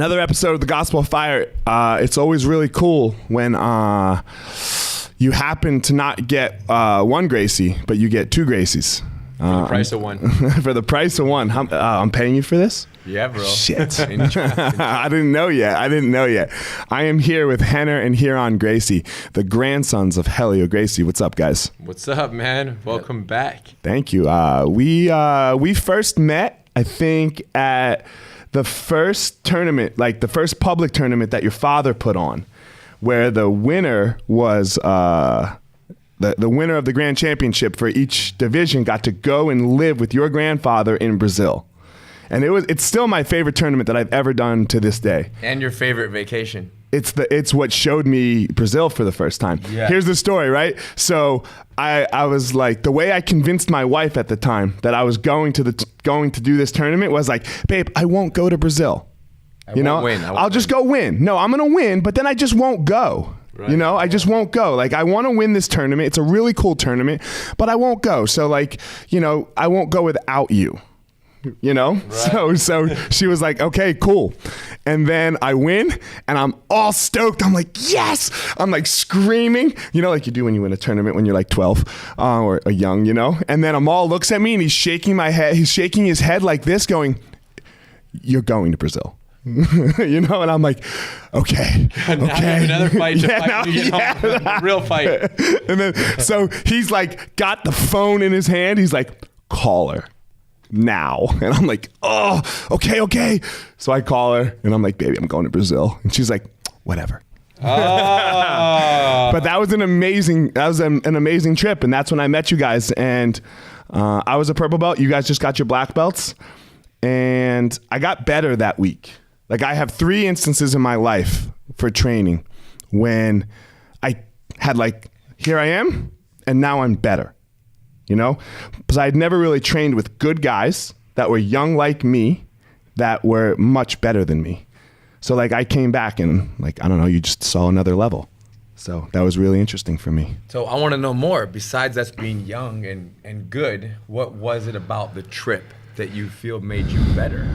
Another episode of the Gospel of Fire. It's always really cool when you happen to not get one Gracie, but you get two Gracies. For the price of one. For the price of one. I'm paying you for this? Yeah, bro. Shit. I didn't know yet. I am here with Rener and Ryon Gracie, the grandsons of Helio Gracie. What's up, guys? What's up, man? Welcome back. Thank you. We first met, I think, at the first tournament, like the first public tournament that your father put on, where the winner was the winner of the grand championship for each division got to go and live with your grandfather in Brazil. And it's still my favorite tournament that I've ever done to this day. And your favorite vacation. It's what showed me Brazil for the first time. Yeah. Here's the story, right? So I was like, the way I convinced my wife at the time that I was going to do this tournament was like, babe, I won't go to Brazil. I'll just go win. No, I'm gonna win, but then I just won't go. Right. I just won't go. Like, I want to win this tournament. It's a really cool tournament, but I won't go. So I won't go without you. Right. So she was like, okay, cool. And then I win and I'm all stoked. I'm like, yes. I'm like screaming, like you do when you win a tournament when you're like 12 or young, And then Amal looks at me and he's shaking my head. He's shaking his head like this going, you're going to Brazil. And I'm like, okay. Now okay. Another fight to fight when you get home. Real fight. And then, so he's like, got the phone in his hand. He's like, call her now. And I'm like, oh, okay. So I call her and I'm like, baby, I'm going to Brazil. And she's like, whatever. But that was an amazing trip. And that's when I met you guys. And I was a purple belt. You guys just got your black belts. And I got better that week. Like, I have 3 instances in my life for training when I had here I am, and now I'm better, Because I'd never really trained with good guys that were young like me that were much better than me. So I came back and I don't know, you just saw another level. So that was really interesting for me. So I want to know more. Besides us being young and good, what was it about the trip that you feel made you better?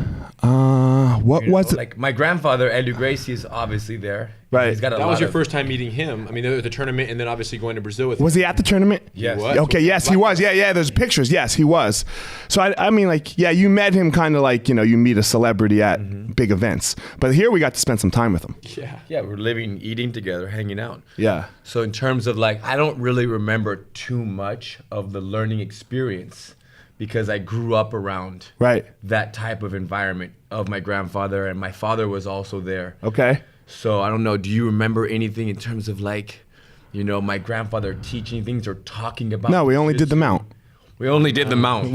What was it? Like, my grandfather, Helio Gracie, is obviously there. Right. He's got that was your first time meeting him. I mean, the tournament, and then obviously going to Brazil with him. Was he at the tournament? Yes. Okay, yes, he was. Yeah, there's pictures. Yes, he was. So, I mean, you met him kind of you meet a celebrity at big events. But here we got to spend some time with him. Yeah, we're living, eating together, hanging out. Yeah. So in terms of I don't really remember too much of the learning experience, because I grew up around that type of environment of my grandfather, and my father was also there. Okay. So I don't know, do you remember anything in terms of my grandfather teaching things or talking about? No, we only did the mount. We only did the mount.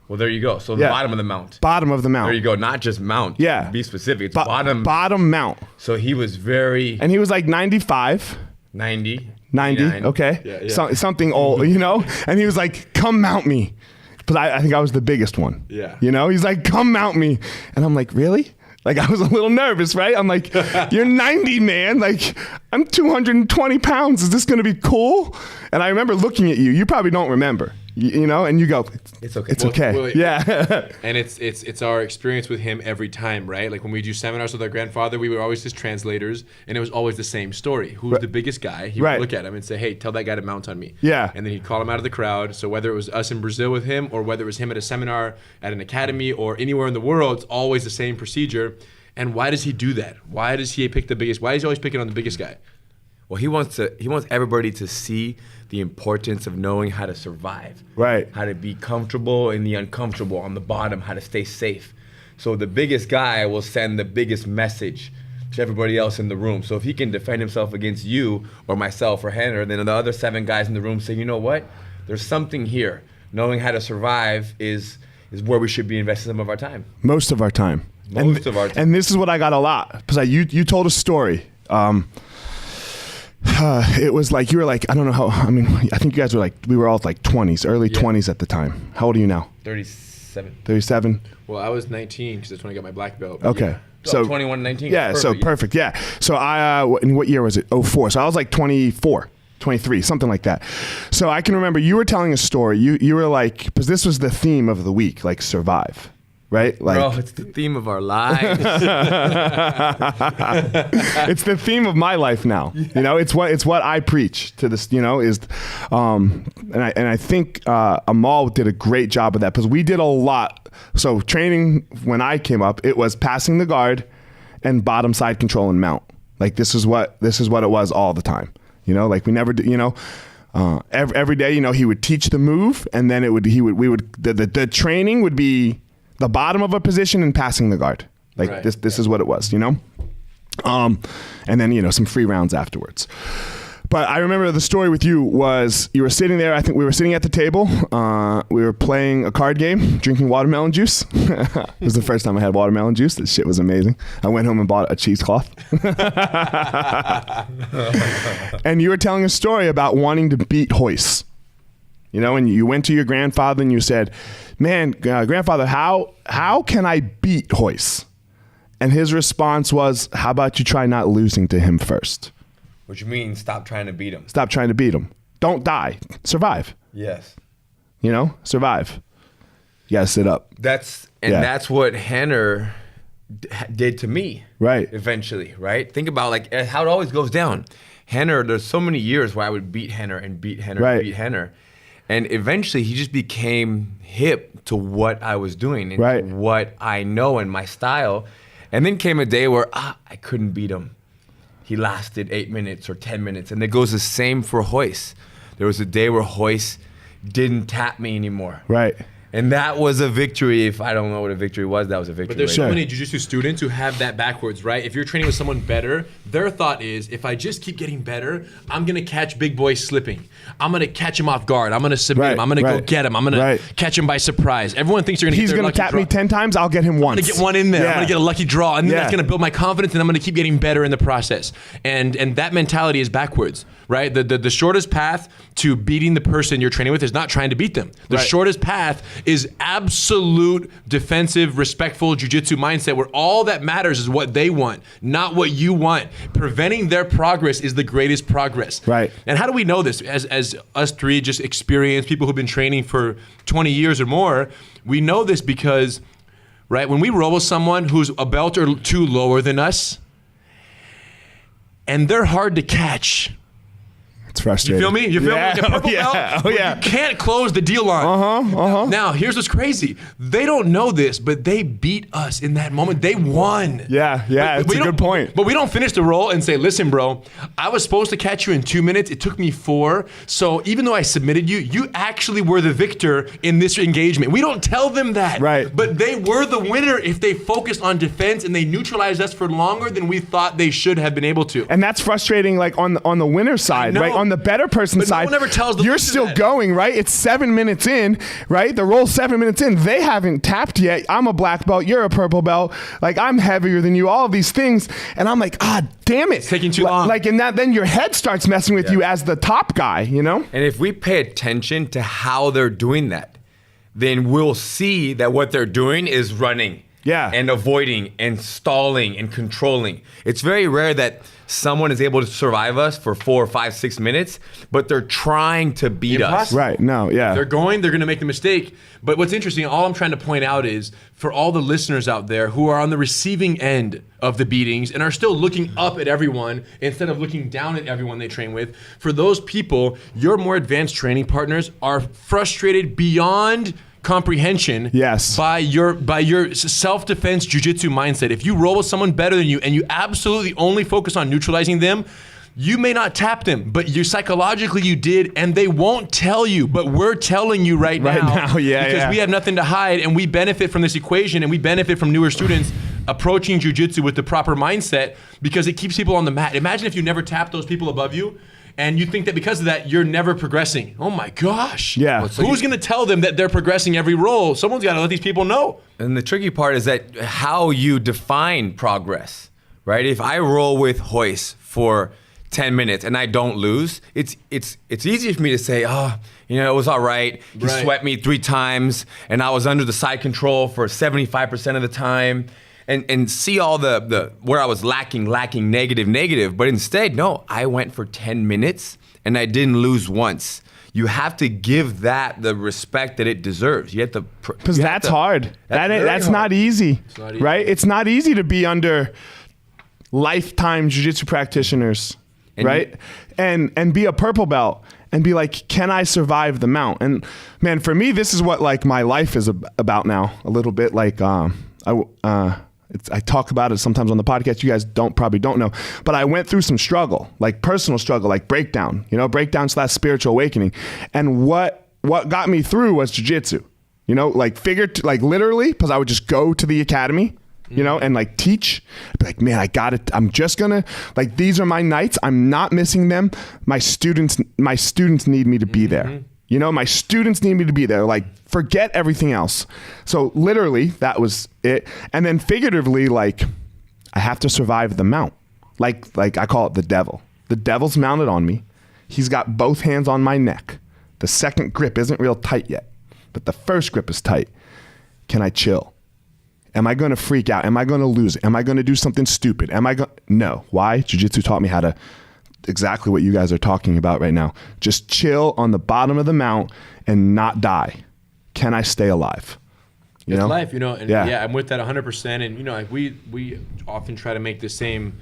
Well, there you go. So the bottom of the mount. Bottom of the mount. There you go. Not just mount. Yeah. Be specific. It's bottom. Bottom mount. So he was very... And he was 95. 90. 90, okay. Yeah. Something old, And he was like, come mount me. Because I think I was the biggest one. Yeah. He's like, come mount me. And I'm like, really? I was a little nervous, right? I'm like, you're 90, man. I'm 220 pounds. Is this going to be cool? And I remember looking at you. You probably don't remember, and you go, it's okay. It's okay. Well, yeah. And it's our experience with him every time, right? Like when we do seminars with our grandfather, we were always his translators, and it was always the same story. Who's the biggest guy? He would look at him and say, hey, tell that guy to mount on me. Yeah. And then he'd call him out of the crowd. So whether it was us in Brazil with him, or whether it was him at a seminar at an academy or anywhere in the world, it's always the same procedure. And why does he do that? Why does he pick the biggest? Why is he always picking on the biggest guy? Well, he wants everybody to see the importance of knowing how to survive. Right. How to be comfortable in the uncomfortable, on the bottom, how to stay safe. So the biggest guy will send the biggest message to everybody else in the room. So if he can defend himself against you or myself or Rener, then the other 7 guys in the room say, you know what? There's something here. Knowing how to survive is where we should be investing some of our time. Most of our time. And this is what I got a lot. Because you told a story. It was you were I don't know how, I think you guys were we were all 20s, early 20s at the time. How old are you now? 37. 37? Well, I was 19 because that's when I got my black belt. Okay. Yeah. So 21, 19. Yeah, perfect. Yeah. So in what year was it? 04. So I was 24. 23, something like that. So I can remember you were telling a story. You were because this was the theme of the week, survive. right? Like, bro, it's the theme of our lives. it's the theme of my life now. You know, it's what I preach to this. You know, is, and I think Amal did a great job of that, because we did a lot. So training when I came up, it was passing the guard and bottom side control and mount. Like this is what it was all the time. You know, like we never did. You know. Every day, you know, he would teach the move, and then the training would be the bottom of a position and passing the guard. Like right. this is what it was, you know? And then, you know, some free rounds afterwards. But I remember the story with you was you were sitting there. I think we were sitting at the table. We were playing a card game, drinking watermelon juice. It was the first time I had watermelon juice. This shit was amazing. I went home and bought a cheesecloth. And you were telling a story about wanting to beat Royce. You know, and you went to your grandfather and you said, man, grandfather, how can I beat Royce? And his response was, how about you try not losing to him first? Which means stop trying to beat him. Stop trying to beat him. Don't die. Survive. Yes. You know, survive. You gotta sit up. That's what Rener did to me. Right. Eventually, right? Think about like how it always goes down. Rener, there's so many years where I would beat Rener and beat Rener right. and beat Rener. And eventually he just became hip to what I was doing and right. to what I know and my style. And then came a day where I couldn't beat him. He lasted 8 minutes or 10 minutes. And it goes the same for Royce. There was a day where Royce didn't tap me anymore. Right. And that was a victory. If I don't know what a victory was, that was a victory. But there's right so there. many jiu-jitsu students who have that backwards, right? If you're training with someone better, their thought is, if I just keep getting better, I'm going to catch big boy slipping. I'm going to catch him off guard. I'm going to submit him. I'm going to go get him. I'm going to catch him by surprise. Everyone thinks they're going to get their lucky draw. He's going to tap me 10 times, I'll get him once. I'm going to get one in there. Yeah. I'm going to get a lucky draw. And then that's going to build my confidence, and I'm going to keep getting better in the process. And that mentality is backwards, right? The shortest path to beating the person you're training with is not trying to beat them. The shortest path is absolute defensive, respectful jiu-jitsu mindset where all that matters is what they want, not what you want. Preventing their progress is the greatest progress. Right. And how do we know this? As us three just experienced, people who've been training for 20 years or more, we know this because, right, when we roll with someone who's a belt or two lower than us, and they're hard to catch. It's frustrating. You feel me? You feel me? Like a purple belt, you can't close the deal on. Now, here's what's crazy. They don't know this, but they beat us in that moment. They won. Yeah, it's a good point. But we don't finish the roll and say, listen, bro, I was supposed to catch you in 2 minutes. It took me 4. So even though I submitted you, you actually were the victor in this engagement. We don't tell them that. Right. But they were the winner if they focused on defense and they neutralized us for longer than we thought they should have been able to. And that's frustrating, like on the winner's side, right? On the better person's side, no one ever tells the you're loser still that. going, right? It's 7 minutes in, right? The roll's 7 minutes in. They haven't tapped yet. I'm a black belt. You're a purple belt. Like, I'm heavier than you. All of these things, and I'm like, damn it, it's taking too long. Like, and then your head starts messing with you as the top guy, you know? And if we pay attention to how they're doing that, then we'll see that what they're doing is running. Yeah. And avoiding and stalling and controlling. It's very rare that someone is able to survive us for 4, 5, 6 minutes, but they're trying to beat us. Right, no, yeah. They're going to make the mistake. But what's interesting, all I'm trying to point out is for all the listeners out there who are on the receiving end of the beatings and are still looking up at everyone instead of looking down at everyone they train with, for those people, your more advanced training partners are frustrated beyond comprehension by your self-defense jiu-jitsu mindset. If you roll with someone better than you and you absolutely only focus on neutralizing them, you may not tap them, but psychologically you did, and they won't tell you, but we're telling you right now because we have nothing to hide, and we benefit from this equation, and we benefit from newer students approaching jiu-jitsu with the proper mindset because it keeps people on the mat. Imagine if you never tapped those people above you, and you think that because of that, you're never progressing. Oh my gosh. Yeah. Well, so who's going to tell them that they're progressing every roll? Someone's got to let these people know. And the tricky part is that how you define progress, right? If I roll with Royce for 10 minutes and I don't lose, it's easy for me to say, it was all right. He swept me 3 times and I was under the side control for 75% of the time. And see all the where I was lacking, negative. But instead, no, I went for 10 minutes and I didn't lose once. you have to give that the respect that it deserves. You have to, because that's hard. That's not easy, right? It's not easy to be under lifetime jiu-jitsu practitioners, right? And be a purple belt and be like, can I survive the mount? And man, for me, this is what like my life is about now. A little bit like I talk about it sometimes on the podcast. You guys probably don't know, but I went through some struggle, like personal struggle, like breakdown, breakdown/spiritual awakening. And what got me through was jiu-jitsu, like literally, because I would just go to the academy, and like teach. I'd be like, man, I got it. I'm just gonna, like, these are my nights. I'm not missing them. My students need me to be there. My students need me to be there. Like, forget everything else. So literally, that was it. And then figuratively, like, I have to survive the mount. Like I call it the devil. The devil's mounted on me. He's got both hands on my neck. The second grip isn't real tight yet, but the first grip is tight. Can I chill? Am I going to freak out? Am I going to lose it? Am I going to do something stupid? No. Why? Jiu-jitsu taught me how to, exactly what you guys are talking about right now. Just chill on the bottom of the mount and not die. Can I stay alive? It's life, and I'm with that 100%. And like we often try to make the same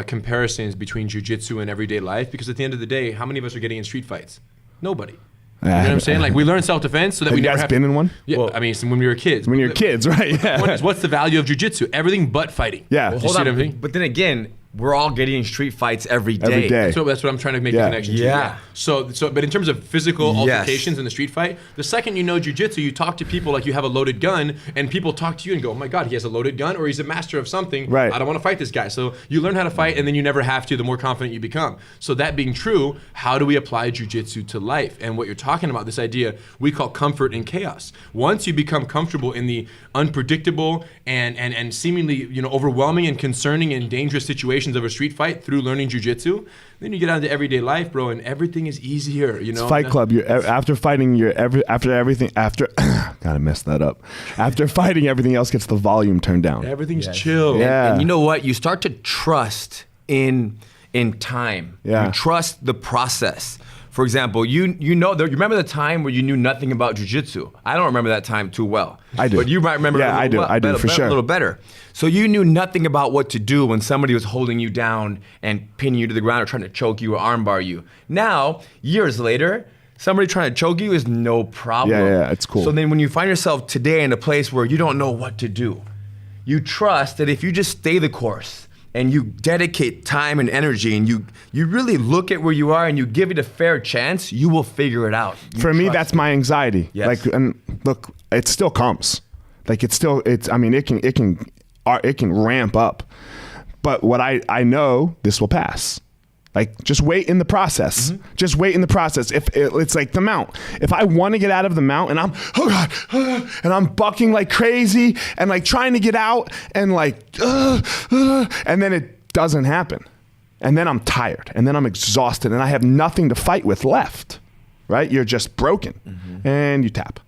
comparisons between jiu-jitsu and everyday life, because at the end of the day, how many of us are getting in street fights? Nobody. You know what I'm saying? Like, we learn self-defense so that we never have been in one? Yeah, well, I mean, when we were kids. When you're kids, right? Yeah. One is, what's the value of jiu-jitsu? Everything but fighting. Yeah. Well, hold on. But then again, we're all getting in street fights every day. Every day. That's what I'm trying to make the connection to. Yeah. So, but in terms of physical altercations in the street fight, the second you know jiu-jitsu, you talk to people like you have a loaded gun, and people talk to you and go, oh my God, he has a loaded gun, or he's a master of something. Right. I don't want to fight this guy. So you learn how to fight, and then you never have to, the more confident you become. So that being true, how do we apply jiu-jitsu to life? And what you're talking about, this idea we call comfort in chaos. Once you become comfortable in the unpredictable and seemingly overwhelming and concerning and dangerous situations of a street fight, through learning jiu-jitsu, then you get out into everyday life, bro, and everything is easier. It's Fight Club. After fighting, gotta mess that up. After fighting, everything else gets the volume turned down. Everything's chill. Yeah. And you know what? You start to trust in time. Yeah. You trust the process. For example, you remember the time where you knew nothing about jiu-jitsu? I don't remember that time too well. I do. But you might remember I do for sure. A little better. So you knew nothing about what to do when somebody was holding you down and pinning you to the ground or trying to choke you or armbar you. Now, years later, somebody trying to choke you is no problem. Yeah, it's cool. So then when you find yourself today in a place where you don't know what to do, you trust that if you just stay the course, and you dedicate time and energy, and you really look at where you are and you give it a fair chance, you will figure it out. For me, that's my anxiety. Yes. Like, and look, it still comes. Like, it can ramp up. But what I know, this will pass. Like, just wait in the process. Mm-hmm. Just wait in the process. If it's like the mount. If I want to get out of the mount and I'm, oh God, and I'm bucking like crazy and like trying to get out and like, and then it doesn't happen. And then I'm tired and then I'm exhausted and I have nothing to fight with left, right? You're just broken and you tap,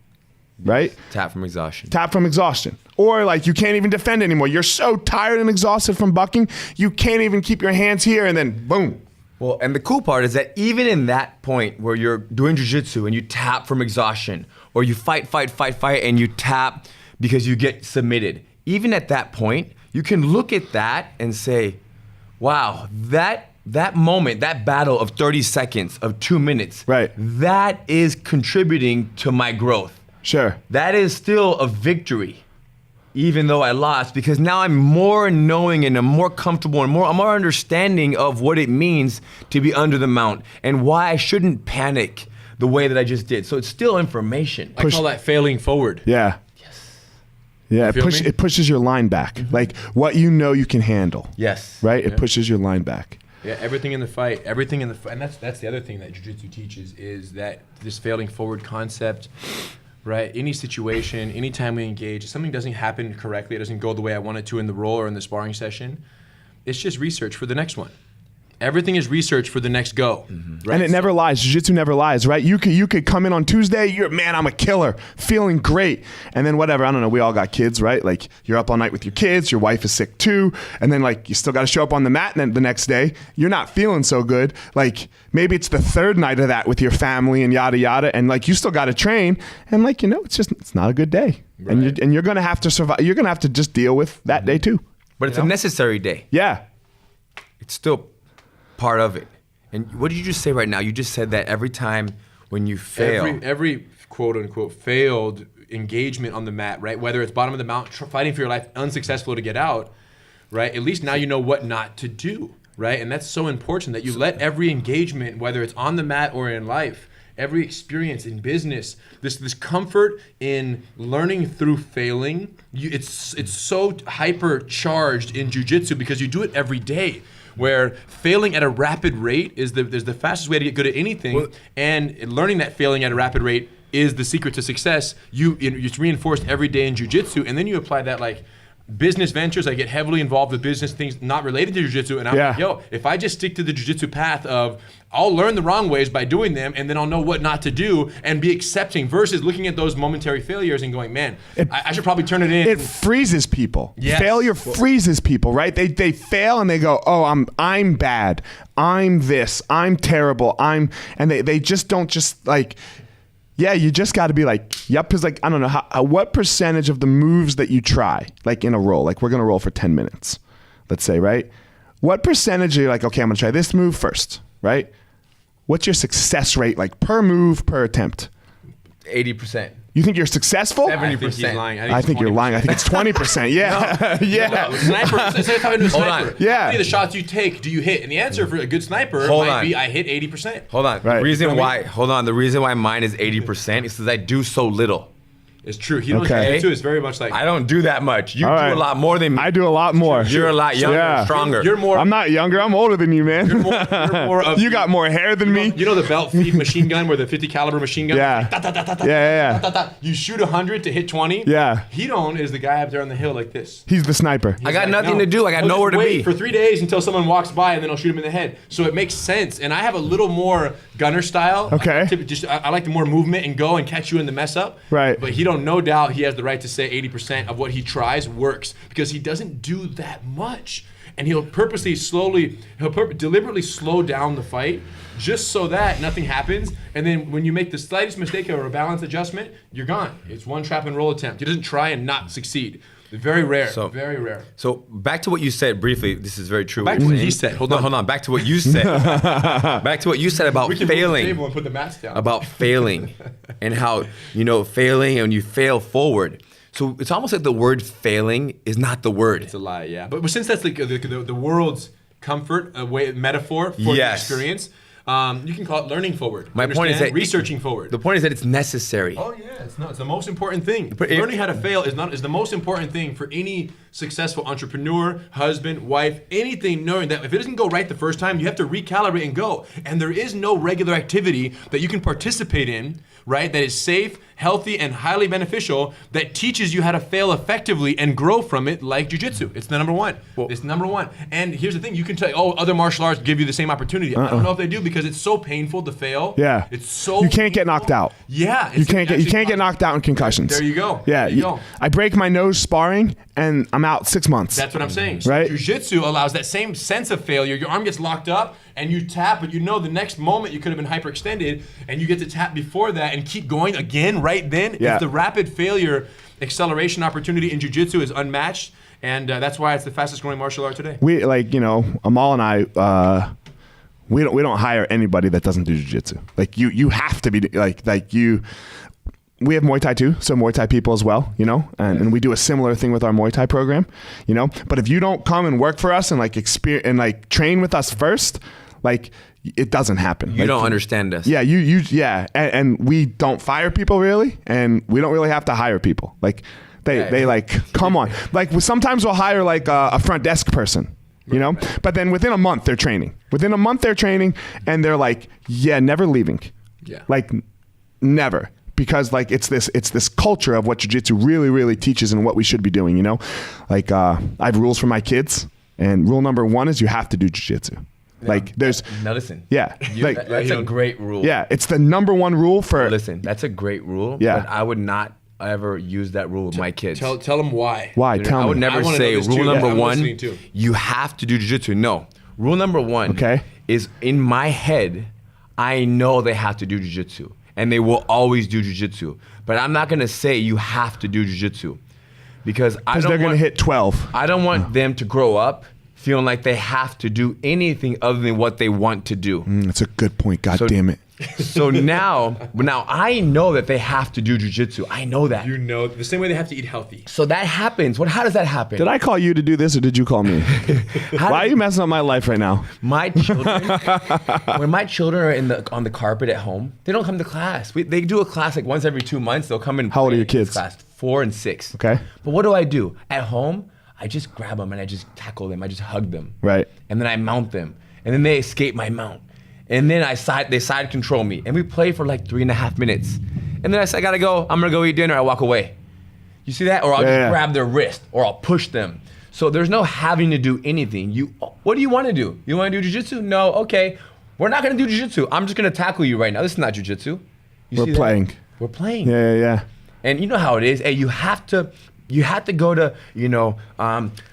right? Tap from exhaustion. Tap from exhaustion. Or like you can't even defend anymore. You're so tired and exhausted from bucking, you can't even keep your hands here and then boom. Well, and the cool part is that even in that point where you're doing jiu-jitsu and you tap from exhaustion, or you fight, and you tap because you get submitted, even at that point, you can look at that and say, wow, that moment, that battle of 30 seconds, of 2 minutes, right, that is contributing to my growth. Sure. That is still a victory. Even though I lost, because now I'm more knowing and I'm more comfortable and I'm more understanding of what it means to be under the mount and why I shouldn't panic the way that I just did. So it's still information. I call that failing forward. Yeah. Yes. Yeah, it pushes your line back. Like what you know you can handle. Yes. Right? It pushes your line back. Yeah, everything in the fight, and that's the other thing that jiu-jitsu teaches is that this failing forward concept. Right, any situation, anytime we engage, if something doesn't happen correctly, it doesn't go the way I want it to in the roll or in the sparring session, it's just research for the next one. Everything is research for the next go. Right? And it never lies. Jiu-jitsu never lies, right? You could come in on Tuesday, I'm a killer, feeling great. And then whatever, I don't know, we all got kids, right? Like you're up all night with your kids, your wife is sick too, and then like you still got to show up on the mat, and then the next day you're not feeling so good. Like maybe it's the third night of that with your family and yada yada, and like you still got to train, and like it's not a good day. Right. And you're gonna have to survive. You're gonna have to just deal with that day too. But it's a necessary day. Yeah. It's still part of it. And what did you just say right now? You just said that every time when you fail. Every quote unquote failed engagement on the mat, right? Whether it's bottom of the mountain, fighting for your life, unsuccessful to get out, right? At least now you know what not to do, right? And that's so important that you let every engagement, whether it's on the mat or in life, every experience in business, this comfort in learning through failing, it's so hyper-charged in jiu-jitsu because you do it every day. Where failing at a rapid rate is the fastest way to get good at anything, and learning that failing at a rapid rate is the secret to success. It's reinforced every day in jiu-jitsu, and then you apply that like business ventures. I get heavily involved with business things not related to jiu-jitsu, and I'm like, if I just stick to the jiu-jitsu path of I'll learn the wrong ways by doing them, and then I'll know what not to do and be accepting versus looking at those momentary failures and going, man, I should probably turn it in. It freezes people. Yes. Failure freezes people, right? They fail and they go, oh, I'm bad. I'm this. I'm terrible. And they just don't just like, yeah, you just got to be like, yep, because like, I don't know, what percentage of the moves that you try, like in a roll, like we're going to roll for 10 minutes, let's say, right? What percentage are you like, okay, I'm going to try this move first, right? What's your success rate like per move, per attempt? 80%. You think you're successful? 70%. I think he's lying. I think you're lying. I think it's 20%. Yeah. Yeah. No, sniper. Instead of talking to a sniper, Yeah. how many of the shots you take do you hit? And the answer for a good sniper might be I hit 80%. Hold on. Right. The reason why mine is 80% is because I do so little. It's true. He knows jiu-jitsu is very much like I don't do that much. You do a lot more than me. I do a lot more. You're a lot younger, and stronger. You're more. I'm not younger. I'm older than you, man. You're more of you got more hair than me. You know the belt feed machine gun where the 50 caliber machine gun? Yeah. Yeah. You shoot 100 to hit 20. Yeah. Hidon is the guy up there on the hill like this. He's the sniper. I got nothing to do. I got nowhere to be. For 3 days until someone walks by and then I'll shoot him in the head. So it makes sense. And I have a little more gunner style. Okay. I like the more movement and go and catch you in the mess up. Right. But Hidon, no doubt, he has the right to say 80% of what he tries works because he doesn't do that much. And he'll deliberately slow down the fight just so that nothing happens. And then when you make the slightest mistake or a balance adjustment, you're gone. It's one trap and roll attempt. He doesn't try and not succeed. Very rare. Very rare. So back to what you said briefly. This is very true. Back to what he said. Hold on. Back to what you said. Back to what you said about we can failing. Move the table and put the mats down. About failing and how failing and you fail forward. So it's almost like the word failing is not the word. It's a lie, yeah. But since that's like the world's comfort metaphor for the experience, you can call it learning forward. My point is that researching forward. The point is that it's necessary. Oh yeah, it's the most important thing. Learning how to fail is the most important thing for any successful entrepreneur, husband, wife, anything. Knowing that if it doesn't go right the first time, you have to recalibrate and go. And there is no regular activity that you can participate in, right? That is safe, healthy, and highly beneficial that teaches you how to fail effectively and grow from it, like jiu-jitsu. It's the number one. It's number one. And here's the thing: you can tell, other martial arts give you the same opportunity. I don't know if they do because it's so painful to fail. Yeah. It's so you can't get knocked out. Yeah. You can't get knocked out in concussions. There you go. Yeah. There you go. I break my nose sparring and I'm out 6 months. That's what I'm saying. Right. Jiu-jitsu allows that same sense of failure. Your arm gets locked up and you tap, but the next moment you could have been hyperextended and you get to tap before that and keep going again right then. Yeah. It's the rapid failure acceleration opportunity in jiu-jitsu is unmatched, and that's why it's the fastest growing martial art today. We Amal and I, we don't hire anybody that doesn't do jiu-jitsu. Like you have to be like you. We have Muay Thai too, so Muay Thai people as well, and we do a similar thing with our Muay Thai program, But if you don't come and work for us and experience and train with us first, it doesn't happen. You don't understand us. Yeah, and we don't fire people really, and we don't really have to hire people. They come on. Sometimes we'll hire a front desk person. But then within a month they're training. And they're never leaving. Yeah. Never. Because it's this culture of what jiu-jitsu really, really teaches and what we should be doing, I have rules for my kids, and rule number 1 is you have to do jiu-jitsu. Like there's now listen. Yeah. That's a great rule. Yeah, it's the number one rule for Listen, that's a great rule. Yeah. But I would not ever use that rule with my kids. Tell them why. Why? Tell me. I would never say rule number one, too. you have to do jiu-jitsu. No. Rule number one is in my head, I know they have to do jiu-jitsu. And they will always do jiu-jitsu. But I'm not going to say you have to do jiu-jitsu. Because they're going to hit 12. I don't want them to grow up feeling like they have to do anything other than what they want to do. That's a good point. God damn it. So now I know that they have to do jiu-jitsu. I know that. You know, the same way they have to eat healthy. So that happens. How does that happen? Did I call you to do this or did you call me? Why are you messing up my life right now? My children, when my children are on the carpet at home, they don't come to class. They do a class like once every 2 months. They'll come in. How old are your kids? Class 4 and 6. Okay. But what do? At home, I just grab them and I just tackle them. I just hug them. Right. And then I mount them. And then they escape my mount. And then they side control me. And we play for like 3.5 minutes. And then I say, I gotta go. I'm gonna go eat dinner. I walk away. You see that? Or I'll just grab their wrist or I'll push them. So there's no having to do anything. What do you wanna do? You wanna do jiu-jitsu? No, okay. We're not gonna do jiu-jitsu. I'm just gonna tackle you right now. This is not jiu-jitsu. We're playing. We're playing. Yeah. And you know how it is. Hey, you have to go to,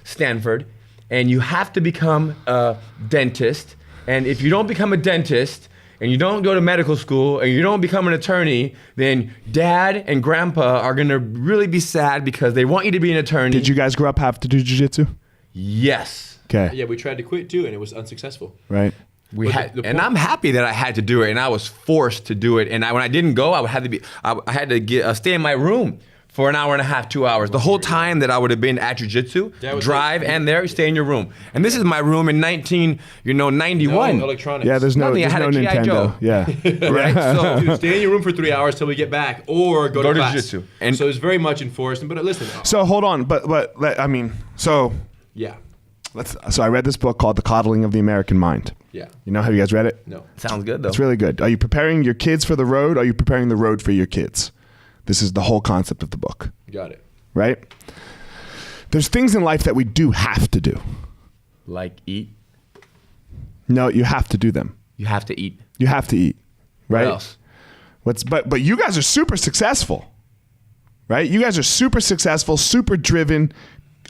Stanford and you have to become a dentist. And if you don't become a dentist and you don't go to medical school and you don't become an attorney, then dad and grandpa are gonna really be sad because they want you to be an attorney. Did you guys grow up have to do jiu-jitsu? Yes. Okay. Yeah, we tried to quit too and it was unsuccessful. Right. And I'm happy that I had to do it and I was forced to do it. And when I didn't go, I had to stay in my room for an hour and a half, 2 hours. The whole time that I would have been at jiu-jitsu, drive and there, stay in your room. And this is my room in 1991. No electronics. Yeah, there's no Nintendo. Joe. Yeah. Right? So Dude, stay in your room for 3 hours till we get back or go to class. jiu-jitsu. And so it's very much enforced. But listen. So hold on, Yeah. So I read this book called The Coddling of the American Mind. Yeah. Have you guys read it? No. sounds good though. It's really good. Are you preparing your kids for the road? Or are you preparing the road for your kids? This is the whole concept of the book. Got it. Right? There's things in life that we do have to do. Like eat. No, you have to do them. You have to eat. You have to eat. Right? What else? But you guys are super successful. Right? You guys are super successful, super driven.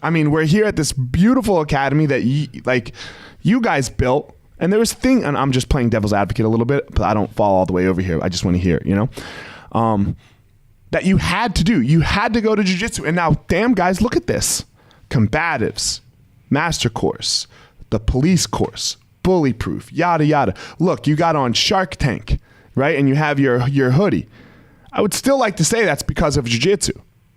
I mean, we're here at this beautiful academy that you guys built. And there was and I'm just playing devil's advocate a little bit, but I don't fall all the way over here. I just want to hear, that you had to do. You had to go to jiu-jitsu. And now, damn guys, look at this. Combatives, master course, the police course, bully proof, yada, yada. Look, you got on Shark Tank, right? And you have your hoodie. I would still like to say that's because of jiu-jitsu.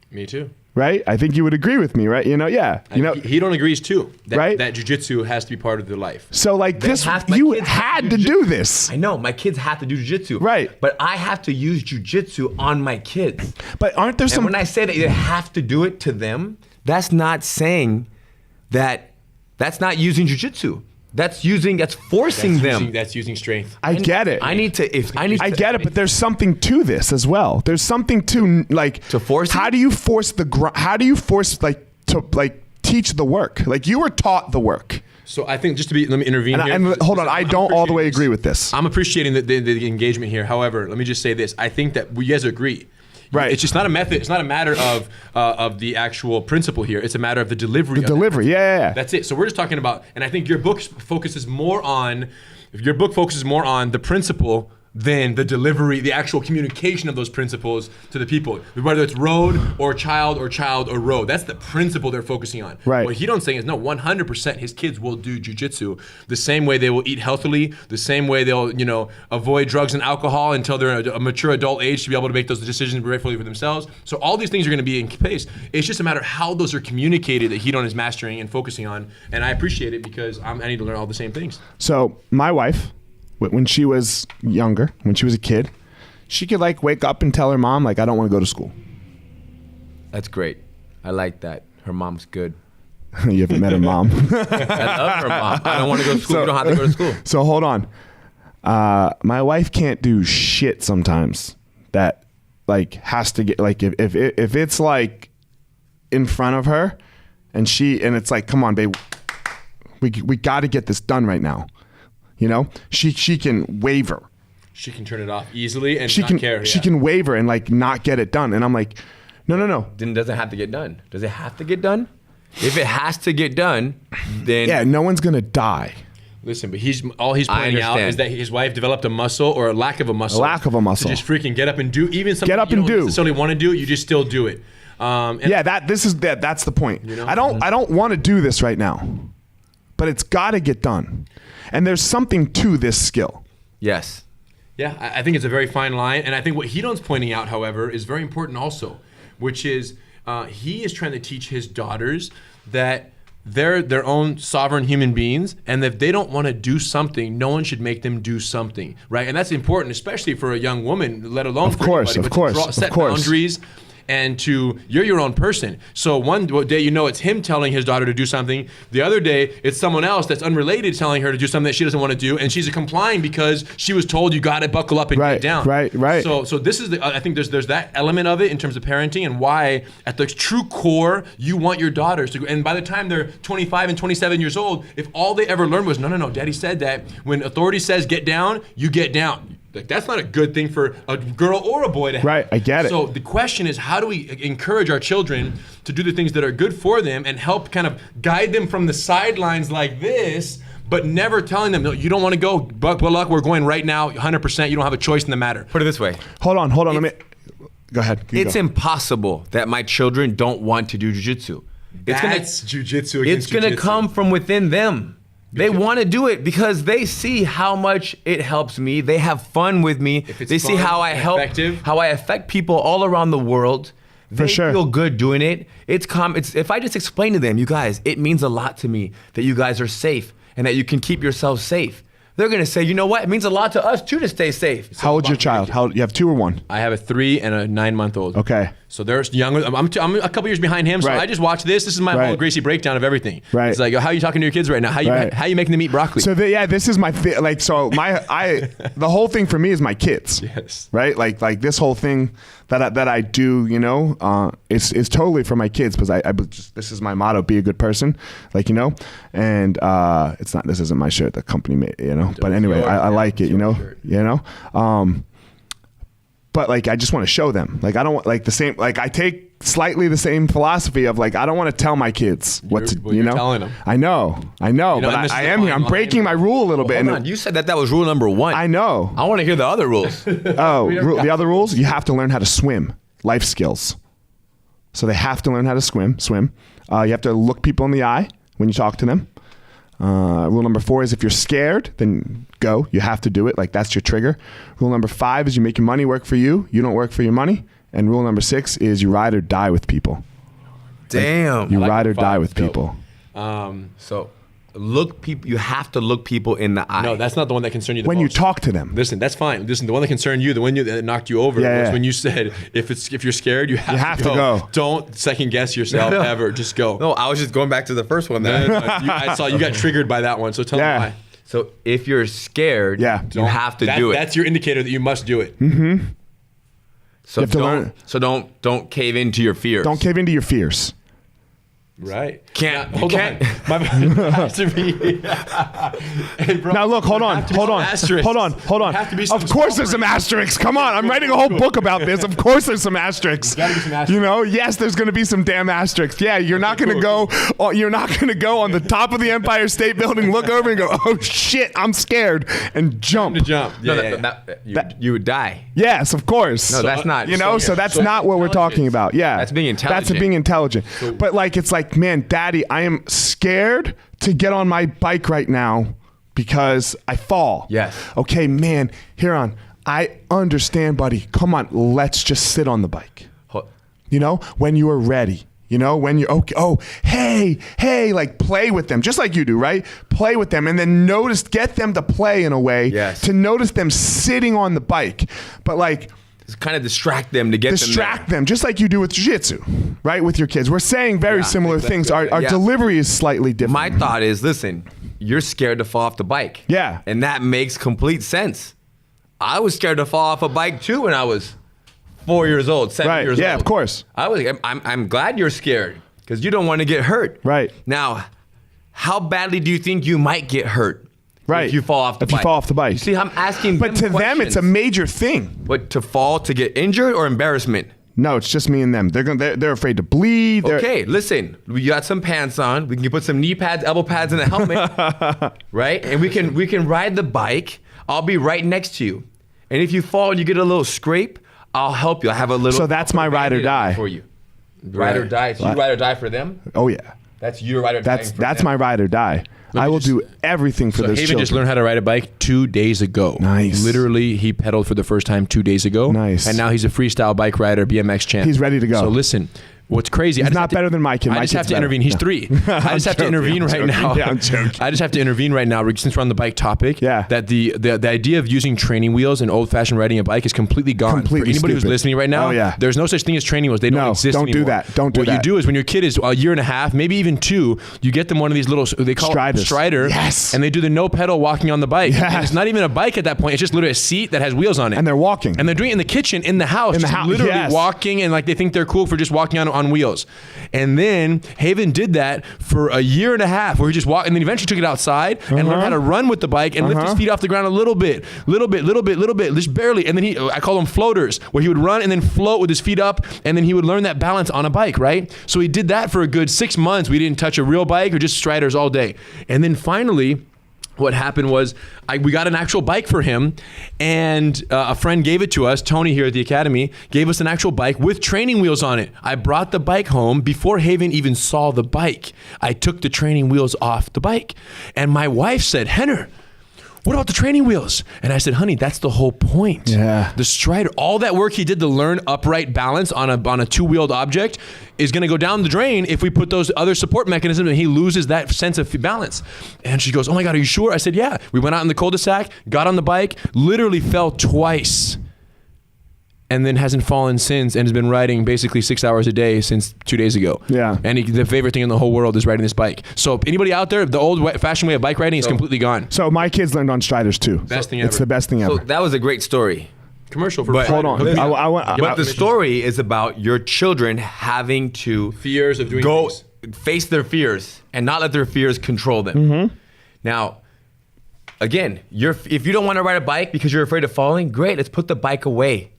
Me too. Right? I think you would agree with me, right? He don't agrees too. Right? That jiu-jitsu has to be part of their life. So you had to do this. I know, my kids have to do jiu-jitsu. Right. But I have to use jiu-jitsu on my kids. But aren't there some... when I say that you have to do it to them, that's not saying that, that's not using jiu-jitsu. That's forcing them. That's using strength. I get it. I get it, but there's something to this as well. There's something to to force. How do you force to teach the work? Like you were taught the work. So I think let me intervene here. And hold on, I don't all the way agree with this. I'm appreciating the engagement here. However, let me just say this. I think that you guys agree. Right. It's just not a method. It's not a matter of the actual principle here. It's a matter of the delivery. The delivery, yeah. That's it. So we're just talking about, and I think your book focuses more on the principle than the delivery, the actual communication of those principles to the people, whether it's road or child or road. That's the principle they're focusing on. Right. What he don't saying is no, 100% his kids will do jiu-jitsu the same way they will eat healthily, the same way they'll avoid drugs and alcohol until they're a mature adult age to be able to make those decisions rightfully for themselves. So all these things are going to be in place. It's just a matter of how those are communicated that Hedon is mastering and focusing on, and I appreciate it because I need to learn all the same things. So my wife, when she was younger, when she was a kid, she could wake up and tell her mom, I don't want to go to school. That's great. I like that. Her mom's good. You haven't met her mom. I love her mom. I don't want to go to school. You don't have to go to school. So hold on. My wife can't do shit sometimes that has to get if it's in front of her and it's come on, babe, we got to get this done right now. You know, she can waver. She can turn it off easily and She not can care. she can waver and like not get it done. And I'm like, no. Then does it have to get done? Does it have to get done? If it has to get done, then yeah, no one's gonna die. Listen, but he's pointing out is that his wife developed a muscle or a lack of a muscle. A lack of a muscle. To just freaking get up and do even something Get up you and don't do. necessarily want to do, you just still do it. That's the point. You know? I don't want to do this right now, but it's got to get done. And there's something to this skill. yes. Yeah, I think it's a very fine line. And I think what Hedon's pointing out, however, is very important also, which is he is trying to teach his daughters that they're their own sovereign human beings, and that if they don't want to do something, no one should make them do something, right? And that's important, especially for a young woman, let alone for anybody. Of course. Set boundaries. And you're your own person. So one day you know it's him telling his daughter to do something. The other day it's someone else that's unrelated telling her to do something that she doesn't want to do, and she's complying because she was told you got to buckle up and get down. Right. So this is I think there's that element of it in terms of parenting and why at the true core you want your daughters to go. And by the time they're 25 and 27 years old, if all they ever learned was no, Daddy said that when authority says get down, you get down. Like, that's not a good thing for a girl or a boy to have. Right, I get it. So the question is, how do we encourage our children to do the things that are good for them and help kind of guide them from the sidelines like this, but never telling them, no, you don't want to go, but luck, we're going right now, 100%, you don't have a choice in the matter. Put it this way. Hold on. Let me go ahead. It's impossible that my children don't want to do jiu-jitsu. That's jiu-jitsu It's against going to come from within them. They want to do it because they see how much it helps me. They have fun with me. They see how I help, how I affect people all around the world. They feel good doing it. It's if I just explain to them, you guys, it means a lot to me that you guys are safe and that you can keep yourselves safe. They're going to say, you know what? It means a lot to us too to stay safe. How old's your child? You have 2 or 1? I have a 3 and a 9-month-old. Okay. So they're younger. I'm a couple years behind him. So I just watch this. This is my whole Gracie breakdown of everything. Right. It's like, how are you talking to your kids right now? How you making them eat broccoli? So this is my the whole thing for me is my kids. Yes. Right. Like this whole thing that I do, you know, is totally for my kids because this is my motto: be a good person. Like, you know, and it's not. This isn't my shirt. The company made, you know. But anyway, I like it. You know. You know. But like, I just want to show them. Like, I don't want like the same. Like, I take slightly the same philosophy of like, I don't want to tell my kids what to. You know, telling them. I know. But I am here. I'm breaking my rule a little bit. Hold on. You said that was rule number 1. I know. I want to hear the other rules. The other rules. You have to learn how to swim. Life skills. So they have to learn how to swim. You have to look people in the eye when you talk to them. Rule number 4 is if you're scared, then go. You have to do it. Like, that's your trigger. Rule number 5 is you make your money work for you. You don't work for your money. And rule number 6 is you ride or die with people. Damn. Like, you ride or die with people. So you have to look people in the eye. No, that's not the one that concerned you the when most. You talk to them. Listen, that's fine. Listen, the one that concerned you, the one that knocked you over, was when you said, if you're scared, you have to go. Don't second guess yourself ever. Just go. No, I was just going back to the first one. I saw you got triggered by that one, so tell me why. So if you're scared, you have to do it. That's your indicator that you must do it. Mm-hmm. So don't cave into your fears. Don't cave into your fears. Right. Hold on. My has to be. Hey, bro, now look, hold on. Of course there's some asterisks. Come on, I'm writing a whole book about this. Of course there's some asterisks. Gotta be some asterisks. You know, yes, there's going to be some damn asterisks. Yeah, you're not going to go. You're not going to go on the top of the Empire State Building, look over, and go, "Oh shit, I'm scared," and jump. You would die. Yes, of course. No, that's not. You know, so that's not what we're talking about. Yeah, that's being intelligent. That's being intelligent. But like, it's like, man, Daddy, I am scared to get on my bike right now because I fall. Yes. Okay, man, I understand, buddy. Come on, let's just sit on the bike. You know, when you are ready. You know, when you're okay. Oh, hey, like play with them, just like you do, right? Play with them, and then get them to play in a way. Yes. To notice them sitting on the bike, but like. Just kind of distract them to get them, just like you do with jiu-jitsu, right? With your kids. We're saying very similar things. Our delivery is slightly different. My thought is, listen, you're scared to fall off the bike. Yeah. And that makes complete sense. I was scared to fall off a bike too when I was 4 years old, 7 years old. Yeah, of course. I'm glad you're scared because you don't want to get hurt. Right. Now, how badly do you think you might get hurt? Right. If you fall off the bike. If you fall off the bike. You see, I'm asking But to them, it's a major thing. What, to fall, to get injured or embarrassment? No, it's just me and them. They're afraid to bleed. Okay, listen. We got some pants on. We can put some knee pads, elbow pads, and a helmet, right? And we can ride the bike. I'll be right next to you. And if you fall and you get a little scrape, I'll help you. I have a little. So that's my ride or die for you. Ride or die. So you ride or die for them? Oh yeah. That's your ride or die. That's my ride or die. I will do everything for those Haven children. just learned how to ride a bike 2 days ago. Nice. Literally, he pedaled for the first time 2 days ago. Nice. And now he's a freestyle bike rider, BMX champ. He's ready to go. So listen, what's crazy? He's not better than my kid. I just have to intervene. He's 3. I just have to intervene right now. Yeah, I'm joking. I just have to intervene right now, since we're on the bike topic. Yeah. That the idea of using training wheels and old-fashioned riding a bike is completely gone. Completely For anybody who's stupid. listening right now, Oh, yeah. there's no such thing as training wheels. They don't exist don't do anymore. that. Don't do what that. What you do is when your kid is a year and a half, maybe even 2, you get them one of these little, they call it Strider. Yes. And they do the no pedal walking on the bike. Yes. And it's not even a bike at that point. It's just literally a seat that has wheels on it. And they're walking. And they're doing it in the kitchen, in the house. Literally yes. walking, and like they think they're cool for just walking on wheels. And then Haven did that for a year and a half, where he just walked, and then eventually took it outside and learned how to run with the bike and lift his feet off the ground a little bit, just barely. And then I call them floaters, where he would run and then float with his feet up, and then he would learn that balance on a bike, right? So he did that for a good 6 months. We didn't touch a real bike or just Striders all day. And then finally, what happened was we got an actual bike for him, and a friend gave it to us. Tony here at the Academy gave us an actual bike with training wheels on it. I brought the bike home before Haven even saw the bike. I took the training wheels off the bike, and my wife said, "Henner, what about the training wheels?" And I said, "Honey, that's the whole point." Yeah. The Strider, all that work he did to learn upright balance on a two-wheeled object is going to go down the drain if we put those other support mechanisms and he loses that sense of balance. And she goes, "Oh my God, are you sure?" I said, "Yeah." We went out in the cul-de-sac, got on the bike, literally fell twice, and then hasn't fallen since, and has been riding basically 6 hours a day since 2 days ago. Yeah. And the favorite thing in the whole world is riding this bike. So anybody out there, the old-fashioned way of bike riding is completely gone. So my kids learned on Striders too. Best thing It's ever. the best thing ever. So that was a great story. Commercial for Hold on. But the story is about your children having to fears of doing go things. face their fears and not let their fears control them. Mm-hmm. Now, again, if you don't want to ride a bike because you're afraid of falling, great. Let's put the bike away.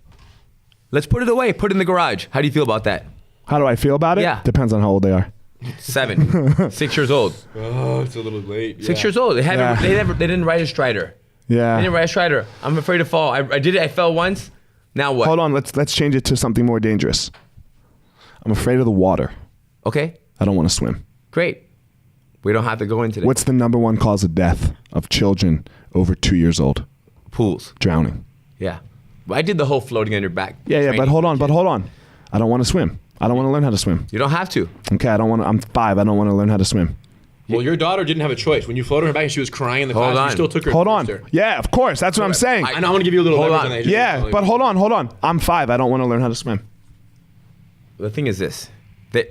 Let's put it away. Put it in the garage. How do you feel about that? How do I feel about it? Yeah. Depends on how old they are. 7, 6 years old. Oh, it's a little late. 6 years old. They didn't ride a Strider. Yeah. They didn't ride a Strider. I'm afraid to fall. I did it. I fell once. Now what? Hold on. Let's change it to something more dangerous. I'm afraid of the water. Okay. I don't want to swim. Great. We don't have to go into this. What's the number one cause of death of children over 2 years old? Pools? Drowning. Yeah. I did the whole floating on your back. Yeah, but hold on. I don't want to swim. I don't want to learn how to swim. You don't have to. Okay, I'm 5. I don't want to learn how to swim. Well, your daughter didn't have a choice. When you floated her back and she was crying in the class, you still took her. Hold on. Yeah, of course. That's what I'm saying. I know. I want to give you a little leverage on that. Yeah, but hold on. I'm 5. I don't want to learn how to swim. The thing is this.